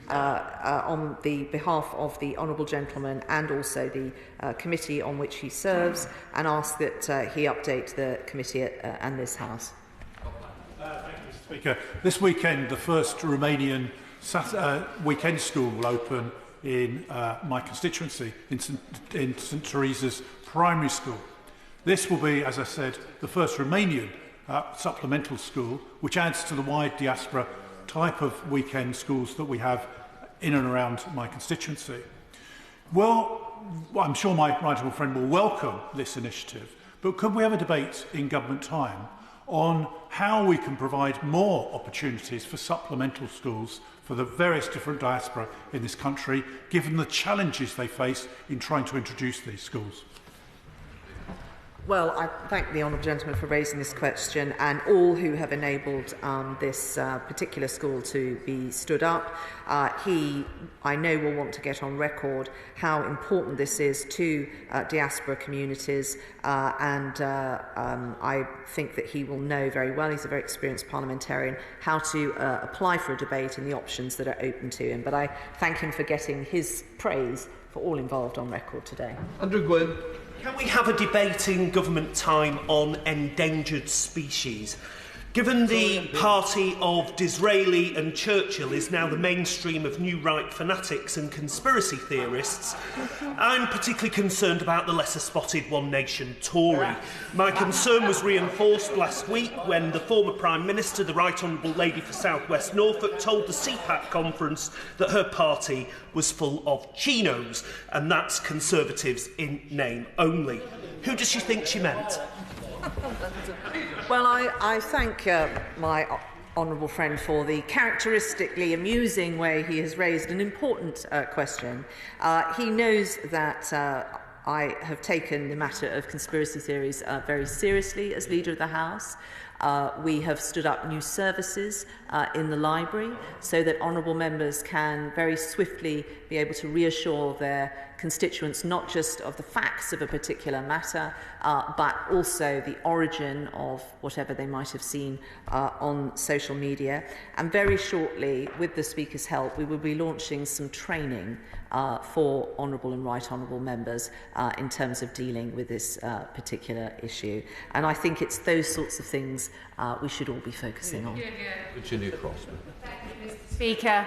On the behalf of the honourable gentleman and also the committee on which he serves, and ask that he update the committee and this House. Speaker, this weekend the first Romanian weekend school will open in my constituency, in St Teresa's Primary School. This will be, as I said, the first Romanian supplemental school, which adds to the wide diaspora type of weekend schools that we have in and around my constituency. Well, I'm sure my right honourable friend will welcome this initiative, but could we have a debate in government time on how we can provide more opportunities for supplemental schools for the various different diaspora in this country, given the challenges they face in trying to introduce these schools? Well, I thank the honourable gentleman for raising this question, and all who have enabled this particular school to be stood up. I know, will want to get on record how important this is to diaspora communities, and I think that he will know very well, he's a very experienced parliamentarian, how to apply for a debate and the options that are open to him. But I thank him for getting his praise for all involved on record today. Andrew Gwynn. Can we have a debate in government time on endangered species? Given the party of Disraeli and Churchill is now the mainstream of new right fanatics and conspiracy theorists, I'm particularly concerned about the lesser spotted One Nation Tory. My concern was reinforced last week when the former Prime Minister, the Right Honourable Lady for South West Norfolk, told the CPAC conference that her party was full of chinos, and that's Conservatives in name only. Who does she think she meant? Well, I thank my honourable friend for the characteristically amusing way he has raised an important question. He knows that I have taken the matter of conspiracy theories very seriously as Leader of the House. We have stood up new services in the library so that honourable members can very swiftly be able to reassure their constituents not just of the facts of a particular matter, but also the origin of whatever they might have seen on social media. And very shortly, with the Speaker's help, we will be launching some training for honourable and right honourable members in terms of dealing with this particular issue. And I think it's those sorts of things we should all be focusing on. Virginia Cross. Thank you, Mr. Speaker.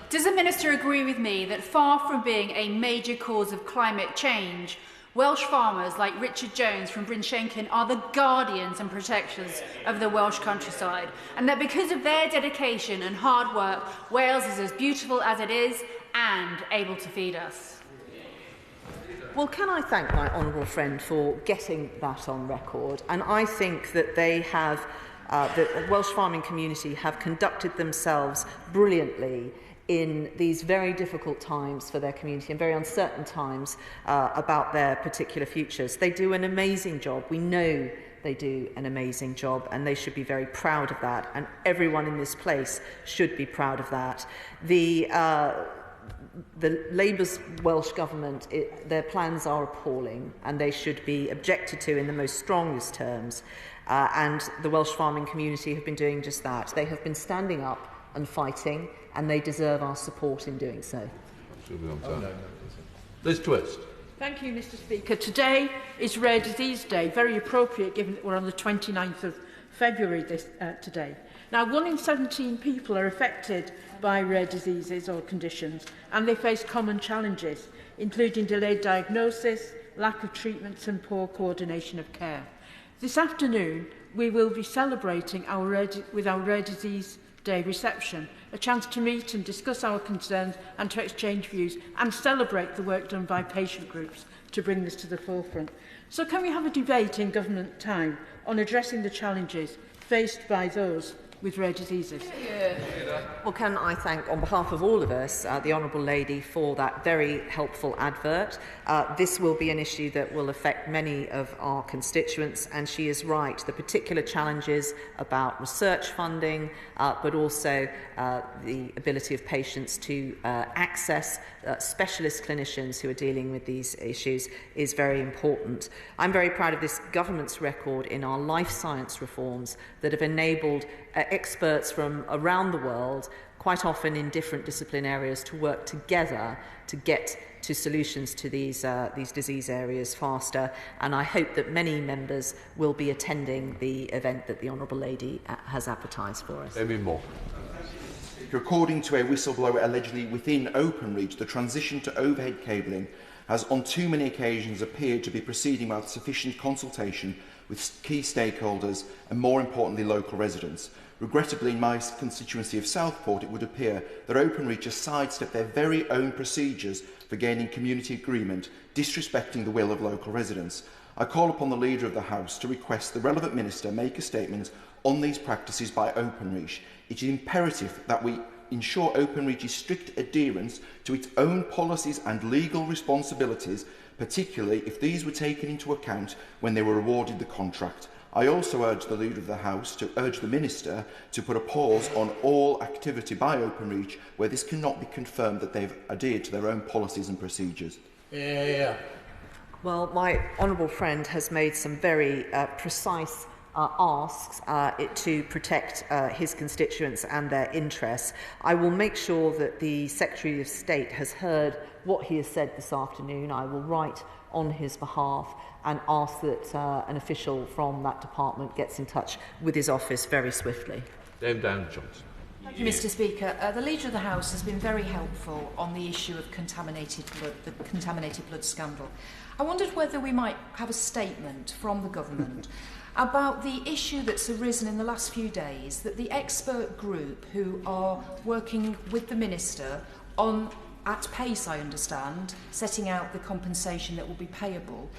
Does the Minister agree with me that far from being a major cause of climate change, Welsh farmers like Richard Jones from Bryn Shankin are the guardians and protectors of the Welsh countryside, and that because of their dedication and hard work, Wales is as beautiful as it is and able to feed us? Well, can I thank my honourable friend for getting that on record? And I think that they have, the Welsh farming community have conducted themselves brilliantly in these very difficult times for their community and very uncertain times about their particular futures. They do an amazing job. We know they do an amazing job, and they should be very proud of that, and everyone in this place should be proud of that. The Labour's Welsh Government, their plans are appalling, and they should be objected to in the most strongest terms. And the Welsh farming community have been doing just that. They have been standing up and fighting, and they deserve our support in doing so. Liz Twist. Thank you, Mr. Speaker. Today is Rare Disease Day, very appropriate given that we're on the 29th of February today. Now, 1 in 17 people are affected by rare diseases or conditions, and they face common challenges, including delayed diagnosis, lack of treatments and poor coordination of care. This afternoon, we will be celebrating with our Rare Disease Day reception, a chance to meet and discuss our concerns and to exchange views and celebrate the work done by patient groups to bring this to the forefront. So can we have a debate in government time on addressing the challenges faced by those with rare diseases? Well, can I thank, on behalf of all of us, the Honourable Lady for that very helpful advert. This will be an issue that will affect many of our constituents, and she is right. The particular challenges about research funding, but also the ability of patients to access specialist clinicians who are dealing with these issues is very important. I'm very proud of this government's record in our life science reforms that have enabled experts from around the world, quite often in different discipline areas, to work together to get to solutions to these disease areas faster. And I hope that many members will be attending the event that the Honourable Lady has advertised for us. Amy Moore. According to a whistleblower allegedly within Openreach, the transition to overhead cabling has on too many occasions appeared to be proceeding without sufficient consultation with key stakeholders and, more importantly, local residents. Regrettably, in my constituency of Southport, it would appear that Openreach has sidestepped their very own procedures for gaining community agreement, disrespecting the will of local residents. I call upon the Leader of the House to request the relevant Minister make a statement on these practices by Openreach. It is imperative that we ensure Openreach's strict adherence to its own policies and legal responsibilities, particularly if these were taken into account when they were awarded the contract. I also urge the Leader of the House to urge the Minister to put a pause on all activity by Openreach where this cannot be confirmed that they've adhered to their own policies and procedures. Well, my honourable friend has made some very precise asks to protect his constituents and their interests. I will make sure that the Secretary of State has heard what he has said this afternoon. I will write on his behalf and ask that an official from that department gets in touch with his office very swiftly. Dame Dan Johnson. Thank you, Mr. Speaker. The Leader of the House has been very helpful on the issue of contaminated blood, the contaminated blood scandal. I wondered whether we might have a statement from the government about the issue that's arisen in the last few days, that the expert group who are working with the Minister on, at pace I understand, setting out the compensation that will be payable,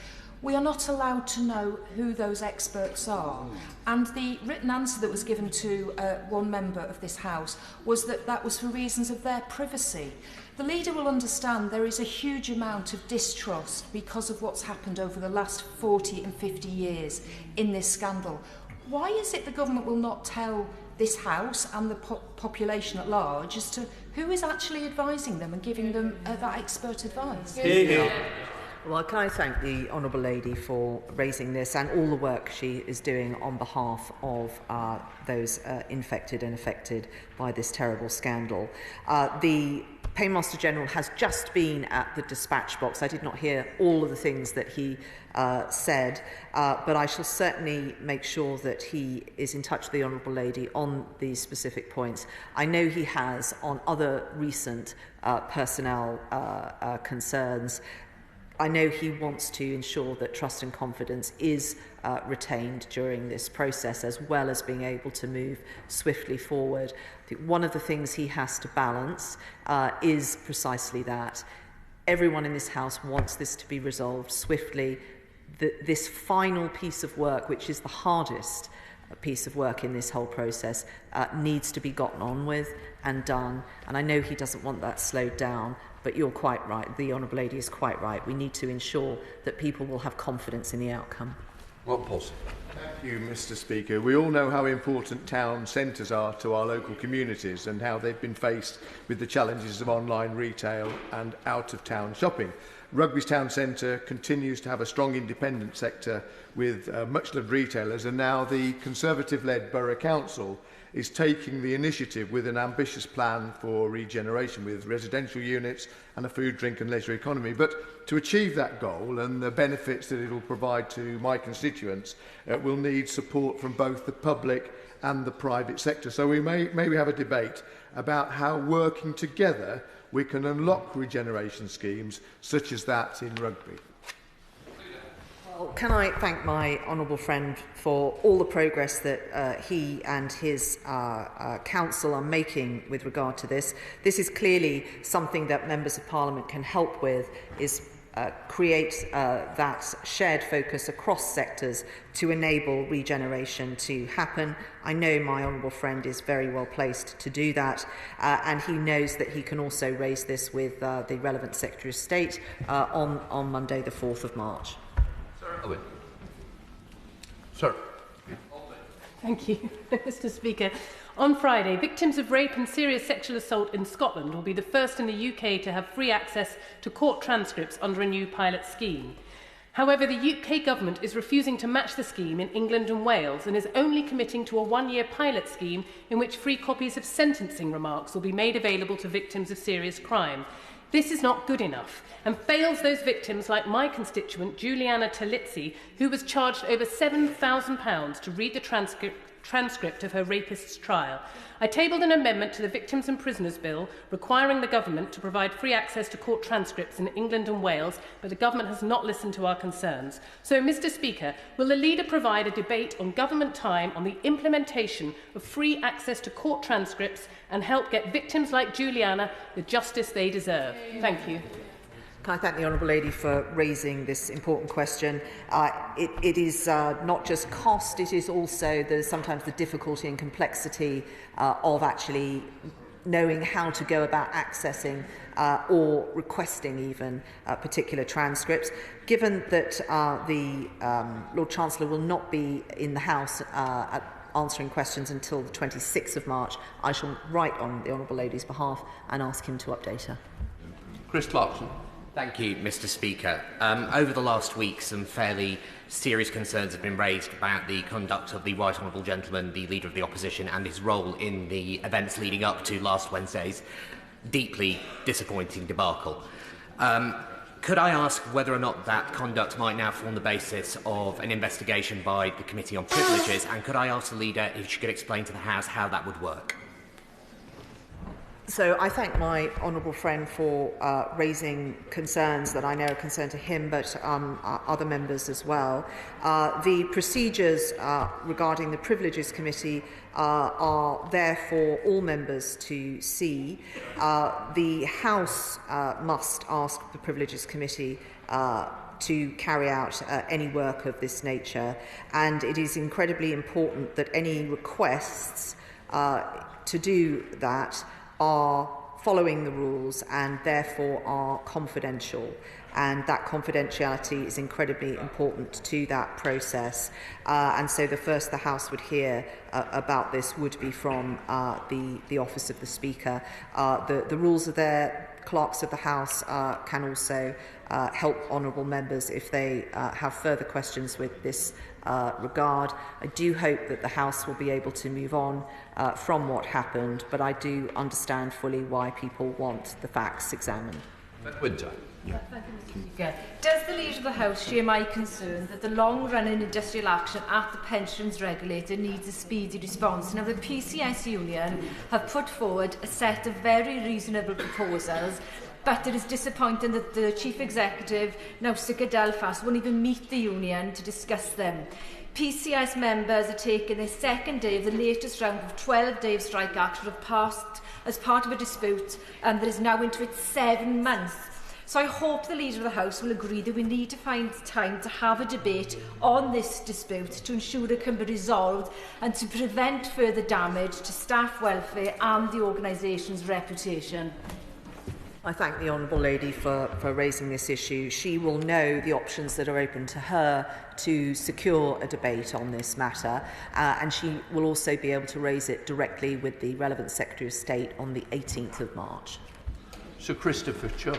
we are not allowed to know who those experts are. And the written answer that was given to one member of this House was that that was for reasons of their privacy. The Leader will understand there is a huge amount of distrust because of what's happened over the last 40 and 50 years in this scandal. Why is it the government will not tell this House and the population at large as to who is actually advising them and giving them that expert advice? Well, can I thank the Honourable Lady for raising this and all the work she is doing on behalf of those infected and affected by this terrible scandal. The Paymaster General has just been at the dispatch box. I did not hear all of the things that he said, but I shall certainly make sure that he is in touch with the Honourable Lady on these specific points. I know he has on other recent personnel concerns. I know he wants to ensure that trust and confidence is retained during this process, as well as being able to move swiftly forward. I think one of the things he has to balance is precisely that. Everyone in this House wants this to be resolved swiftly. This final piece of work, which is the hardest piece of work in this whole process, needs to be gotten on with and done. And I know he doesn't want that slowed down, but you're quite right. The Honourable Lady is quite right. We need to ensure that people will have confidence in the outcome. Well, Paulson. Thank you, Mr. Speaker. We all know how important town centres are to our local communities and how they've been faced with the challenges of online retail and out-of-town shopping. Rugby's town centre continues to have a strong independent sector with much-loved retailers, and now the Conservative-led Borough Council is taking the initiative with an ambitious plan for regeneration with residential units and a food, drink and leisure economy. But to achieve that goal and the benefits that it will provide to my constituents, will need support from both the public and the private sector. So we may have a debate about how, working together, we can unlock regeneration schemes such as that in Rugby. Well, can I thank my honourable friend for all the progress that he and his council are making with regard to this. This is clearly something that members of Parliament can help with, is create that shared focus across sectors to enable regeneration to happen. I know my honourable friend is very well placed to do that, and he knows that he can also raise this with the relevant Secretary of State on Monday the 4th of March. Owen. Sir. Thank you, Mr. Speaker. On Friday, victims of rape and serious sexual assault in Scotland will be the first in the UK to have free access to court transcripts under a new pilot scheme. However, the UK government is refusing to match the scheme in England and Wales and is only committing to a one-year pilot scheme in which free copies of sentencing remarks will be made available to victims of serious crime. This is not good enough and fails those victims like my constituent Juliana Talizzi, who was charged over £7,000 to read the transcript of her rapist's trial. I tabled an amendment to the Victims and Prisoners Bill requiring the government to provide free access to court transcripts in England and Wales, but the government has not listened to our concerns. So, Mr. Speaker, will the leader provide a debate on government time on the implementation of free access to court transcripts and help get victims like Juliana the justice they deserve? Thank you. Can I thank the Honourable Lady for raising this important question? It is not just cost, it is also sometimes the difficulty and complexity of actually knowing how to go about accessing or requesting even particular transcripts. Given that the Lord Chancellor will not be in the House answering questions until the 26th of March, I shall write on the Honourable Lady's behalf and ask him to update her. Chris Clarkson. Thank you, Mr. Speaker. Over the last week, some fairly serious concerns have been raised about the conduct of the Right Honourable Gentleman, the Leader of the Opposition, and his role in the events leading up to last Wednesday's deeply disappointing debacle. Could I ask whether or not that conduct might now form the basis of an investigation by the Committee on Privileges, and could I ask the Leader if she could explain to the House how that would work? So I thank my honourable friend for raising concerns that I know are concern to him, but other members as well. The procedures regarding the Privileges Committee are there for all members to see. The House must ask the Privileges Committee to carry out any work of this nature, and it is incredibly important that any requests to do that are following the rules and therefore are confidential, and that confidentiality is incredibly important to that process, and so the first the House would hear about this would be from the Office of the Speaker. The rules are there, clerks of the House can also help honourable members if they have further questions with this regard. I do hope that the House will be able to move on from what happened, but I do understand fully why people want the facts examined. Winter. Yeah. Thank you, Mr. Speaker. Does the Leader of the House share my concern that the long-running industrial action at the pensions regulator needs a speedy response? Now, the PCS union have put forward a set of very reasonable proposals, but it is disappointing that the Chief Executive, Nausicaa Belfast, won't even meet the union to discuss them. PCS members are taking their second day of the latest round of 12-day strike action have passed as part of a dispute that is now into its 7 months. So I hope the Leader of the House will agree that we need to find time to have a debate on this dispute to ensure it can be resolved and to prevent further damage to staff welfare and the organisation's reputation. I thank the Honourable Lady for raising this issue. She will know the options that are open to her to secure a debate on this matter, and she will also be able to raise it directly with the relevant Secretary of State on the 18th of March. Sir Christopher Cho.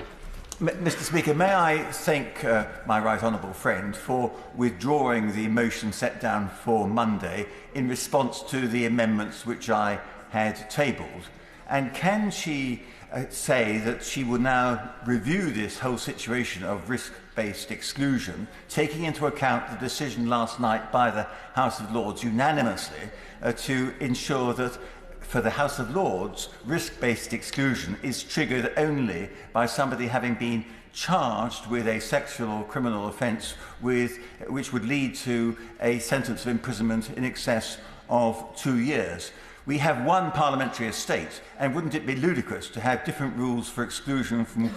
Mr. Speaker, may I thank my right honourable friend for withdrawing the motion set down for Monday in response to the amendments which I had tabled. And can she say that she will now review this whole situation of risk-based exclusion, taking into account the decision last night by the House of Lords unanimously to ensure that for the House of Lords, risk-based exclusion is triggered only by somebody having been charged with a sexual or criminal offence which would lead to a sentence of imprisonment in excess of 2 years. We have one parliamentary estate, and wouldn't it be ludicrous to have different rules for exclusion from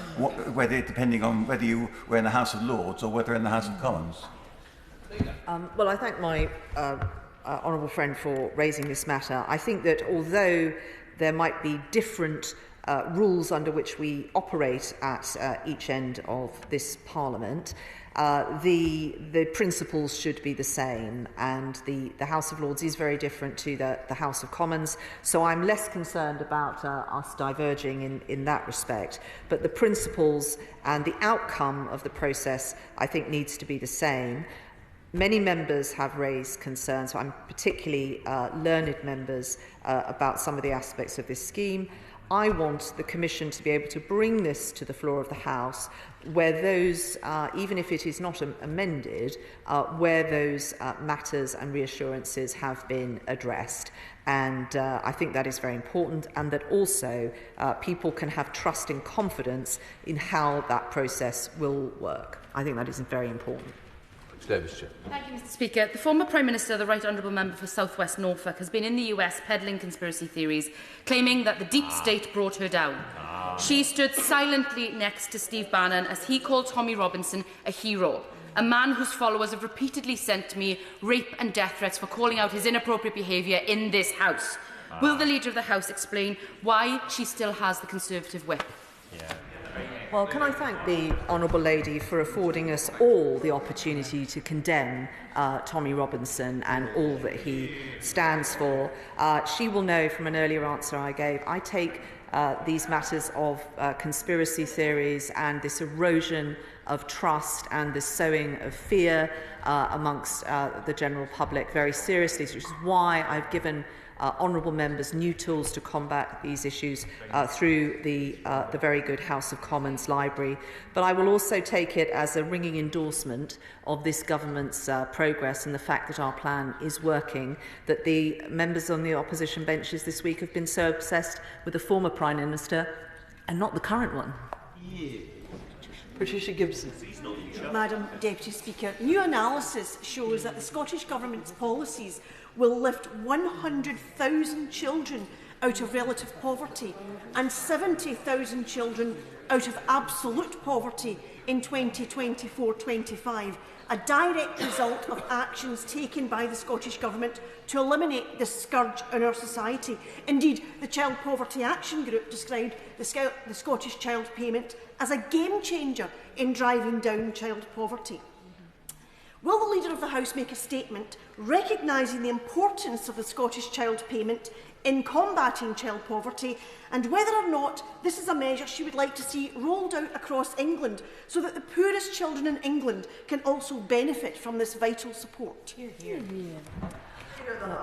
depending on whether you were in the House of Lords or whether in the House of Commons? Well, I thank my honourable friend for raising this matter. I think that although there might be different rules under which we operate at each end of this Parliament, the principles should be the same, and the House of Lords is very different to the House of Commons, so I'm less concerned about us diverging in that respect. But the principles and the outcome of the process, I think, needs to be the same. Many members have raised concerns, I'm particularly learned members, about some of the aspects of this scheme. I want the Commission to be able to bring this to the floor of the House where those, even if it is not amended, where those matters and reassurances have been addressed. And I think that is very important, and that also people can have trust and confidence in how that process will work. I think that is very important. Thank you, Mr. Speaker. The former Prime Minister, the Right Honourable Member for South West Norfolk, has been in the US peddling conspiracy theories, claiming that the deep state brought her down. She stood silently next to Steve Bannon as he called Tommy Robinson a hero, a man whose followers have repeatedly sent me rape and death threats for calling out his inappropriate behaviour in this House. Will the Leader of the House explain why she still has the Conservative whip? Well, can I thank the Honourable Lady for affording us all the opportunity to condemn Tommy Robinson and all that he stands for. She will know from an earlier answer I gave, I take these matters of conspiracy theories and this erosion of trust and the sowing of fear amongst the general public very seriously, which is why I've given honourable members new tools to combat these issues through the very good House of Commons library. But I will also take it as a ringing endorsement of this government's progress and the fact that our plan is working, that the members on the opposition benches this week have been so obsessed with the former Prime Minister and not the current one. Patricia Gibson. Madam Deputy Speaker, new analysis shows that the Scottish Government's policies will lift 100,000 children out of relative poverty and 70,000 children out of absolute poverty in 2024-25, a direct result of actions taken by the Scottish Government to eliminate this scourge in our society. Indeed, the Child Poverty Action Group described the Scottish Child Payment as a game changer in driving down child poverty. Will the Leader of the House make a statement recognising the importance of the Scottish Child Payment in combating child poverty, and whether or not this is a measure she would like to see rolled out across England so that the poorest children in England can also benefit from this vital support.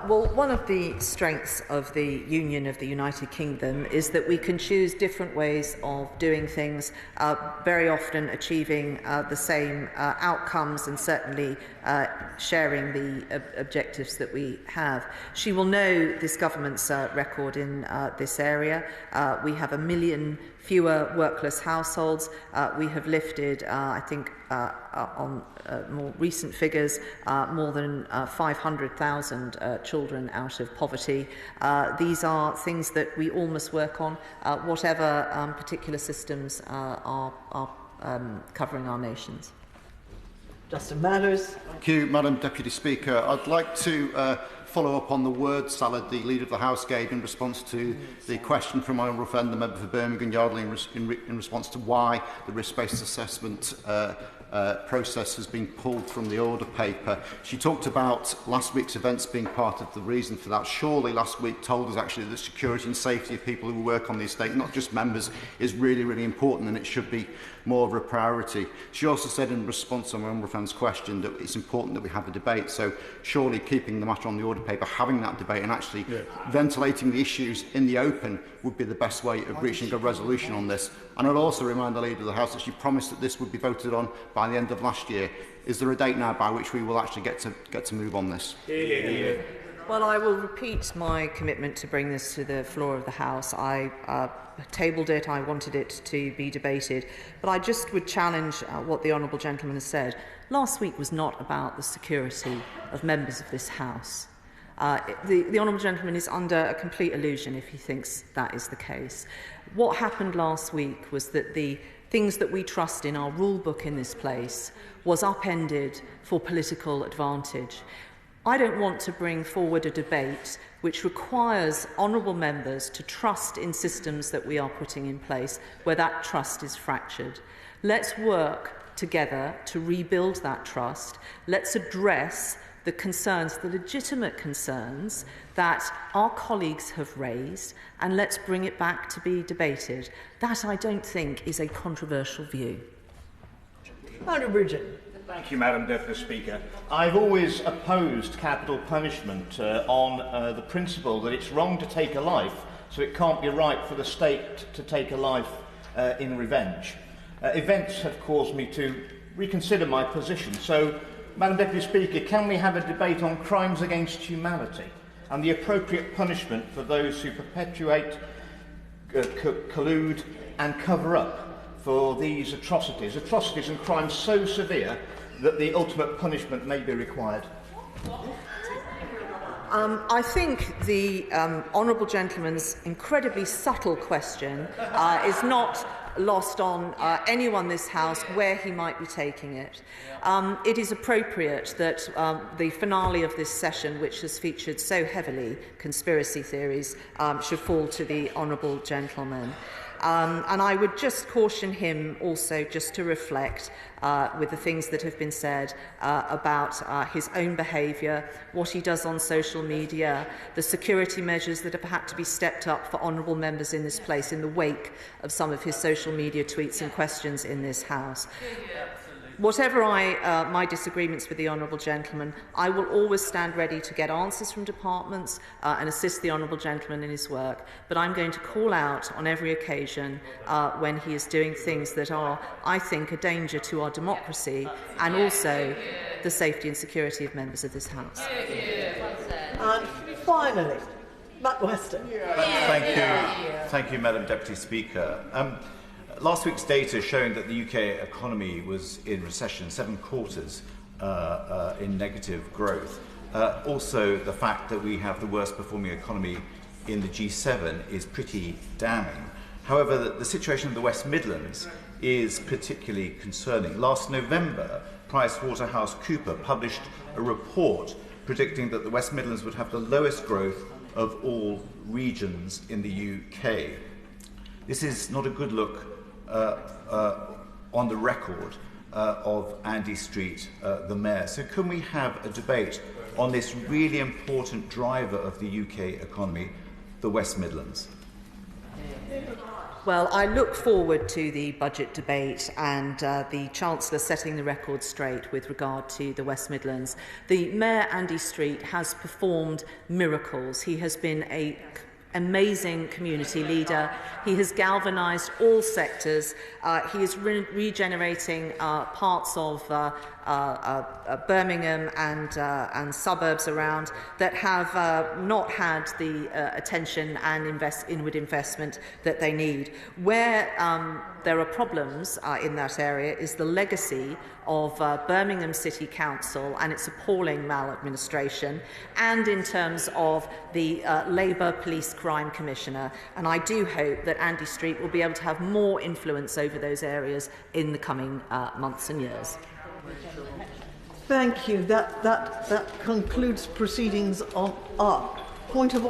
Well, one of the strengths of the Union of the United Kingdom is that we can choose different ways of doing things, very often achieving the same outcomes and certainly sharing the objectives that we have. She will know this government's record in this area. We have 1 million fewer workless households. We have lifted, I think, on more recent figures, more than 500,000 children out of poverty. These are things that we all must work on, whatever particular systems are covering our nations. Justin Matters. Thank you, Madam Deputy Speaker. I'd like to follow up on the word salad the Leader of the House gave in response to the question from my honourable friend, the member for Birmingham Yardley, in response to why the risk-based assessment process has been pulled from the order paper. She talked about last week's events being part of the reason for that. Surely last week told us actually that the security and safety of people who work on the estate, not just members, is really, really important, and it should be more of a priority. She also said in response to my honourable friend's question that it's important that we have a debate, so surely keeping the matter on the order paper, having that debate and actually ventilating the issues in the open would be the best way of reaching a resolution on this. And I'd also remind the Leader of the House that she promised that this would be voted on by the end of last year. Is there a date now by which we will actually get to move on this? Well, I will repeat my commitment to bring this to the floor of the House. I tabled it, I wanted it to be debated, but I just would challenge what the Honourable Gentleman has said. Last week was not about the security of members of this House. The Honourable Gentleman is under a complete illusion if he thinks that is the case. What happened last week was that the things that we trust in our rule book in this place was upended for political advantage. I don't want to bring forward a debate which requires honourable members to trust in systems that we are putting in place where that trust is fractured. Let's work together to rebuild that trust. Let's address the concerns, the legitimate concerns that our colleagues have raised, and let's bring it back to be debated. That, I don't think, is a controversial view. Thank you, Madam Deputy Speaker. I've always opposed capital punishment on the principle that it's wrong to take a life, so it can't be right for the state to take a life in revenge. Events have caused me to reconsider my position. So, Madam Deputy Speaker, can we have a debate on crimes against humanity and the appropriate punishment for those who perpetuate, collude and cover up for these atrocities and crimes so severe that the ultimate punishment may be required? I think the Honourable Gentleman's incredibly subtle question is not lost on anyone in this House where he might be taking it. It is appropriate that the finale of this session, which has featured so heavily conspiracy theories, should fall to the Honourable Gentleman. And I would just caution him also just to reflect with the things that have been said about his own behaviour, what he does on social media, the security measures that have had to be stepped up for honourable members in this place in the wake of some of his social media tweets and questions in this House. Whatever my disagreements with the Honourable Gentleman, I will always stand ready to get answers from departments and assist the Honourable Gentleman in his work. But I'm going to call out on every occasion when he is doing things that are, I think, a danger to our democracy and also the safety and security of members of this House. And finally, Matt Weston. Thank you, Madam Deputy Speaker. Last week's data showing that the UK economy was in recession, 7 quarters in negative growth. Also, the fact that we have the worst performing economy in the G7 is pretty damning. However, the situation in the West Midlands is particularly concerning. Last November, PricewaterhouseCoopers published a report predicting that the West Midlands would have the lowest growth of all regions in the UK. This is not a good look on the record of Andy Street, the Mayor. So can we have a debate on this really important driver of the UK economy, the West Midlands? Well, I look forward to the budget debate and the Chancellor setting the record straight with regard to the West Midlands. The Mayor, Andy Street, has performed miracles. He has been an amazing community leader. He has galvanised all sectors. He is regenerating parts of Birmingham and suburbs around that have not had the attention and inward investment that they need. Where there are problems in that area is the legacy of Birmingham City Council and its appalling maladministration, and in terms of the Labour Police Crime Commissioner. And I do hope that Andy Street will be able to have more influence over those areas in the coming months and years. Thank you. That concludes proceedings on point of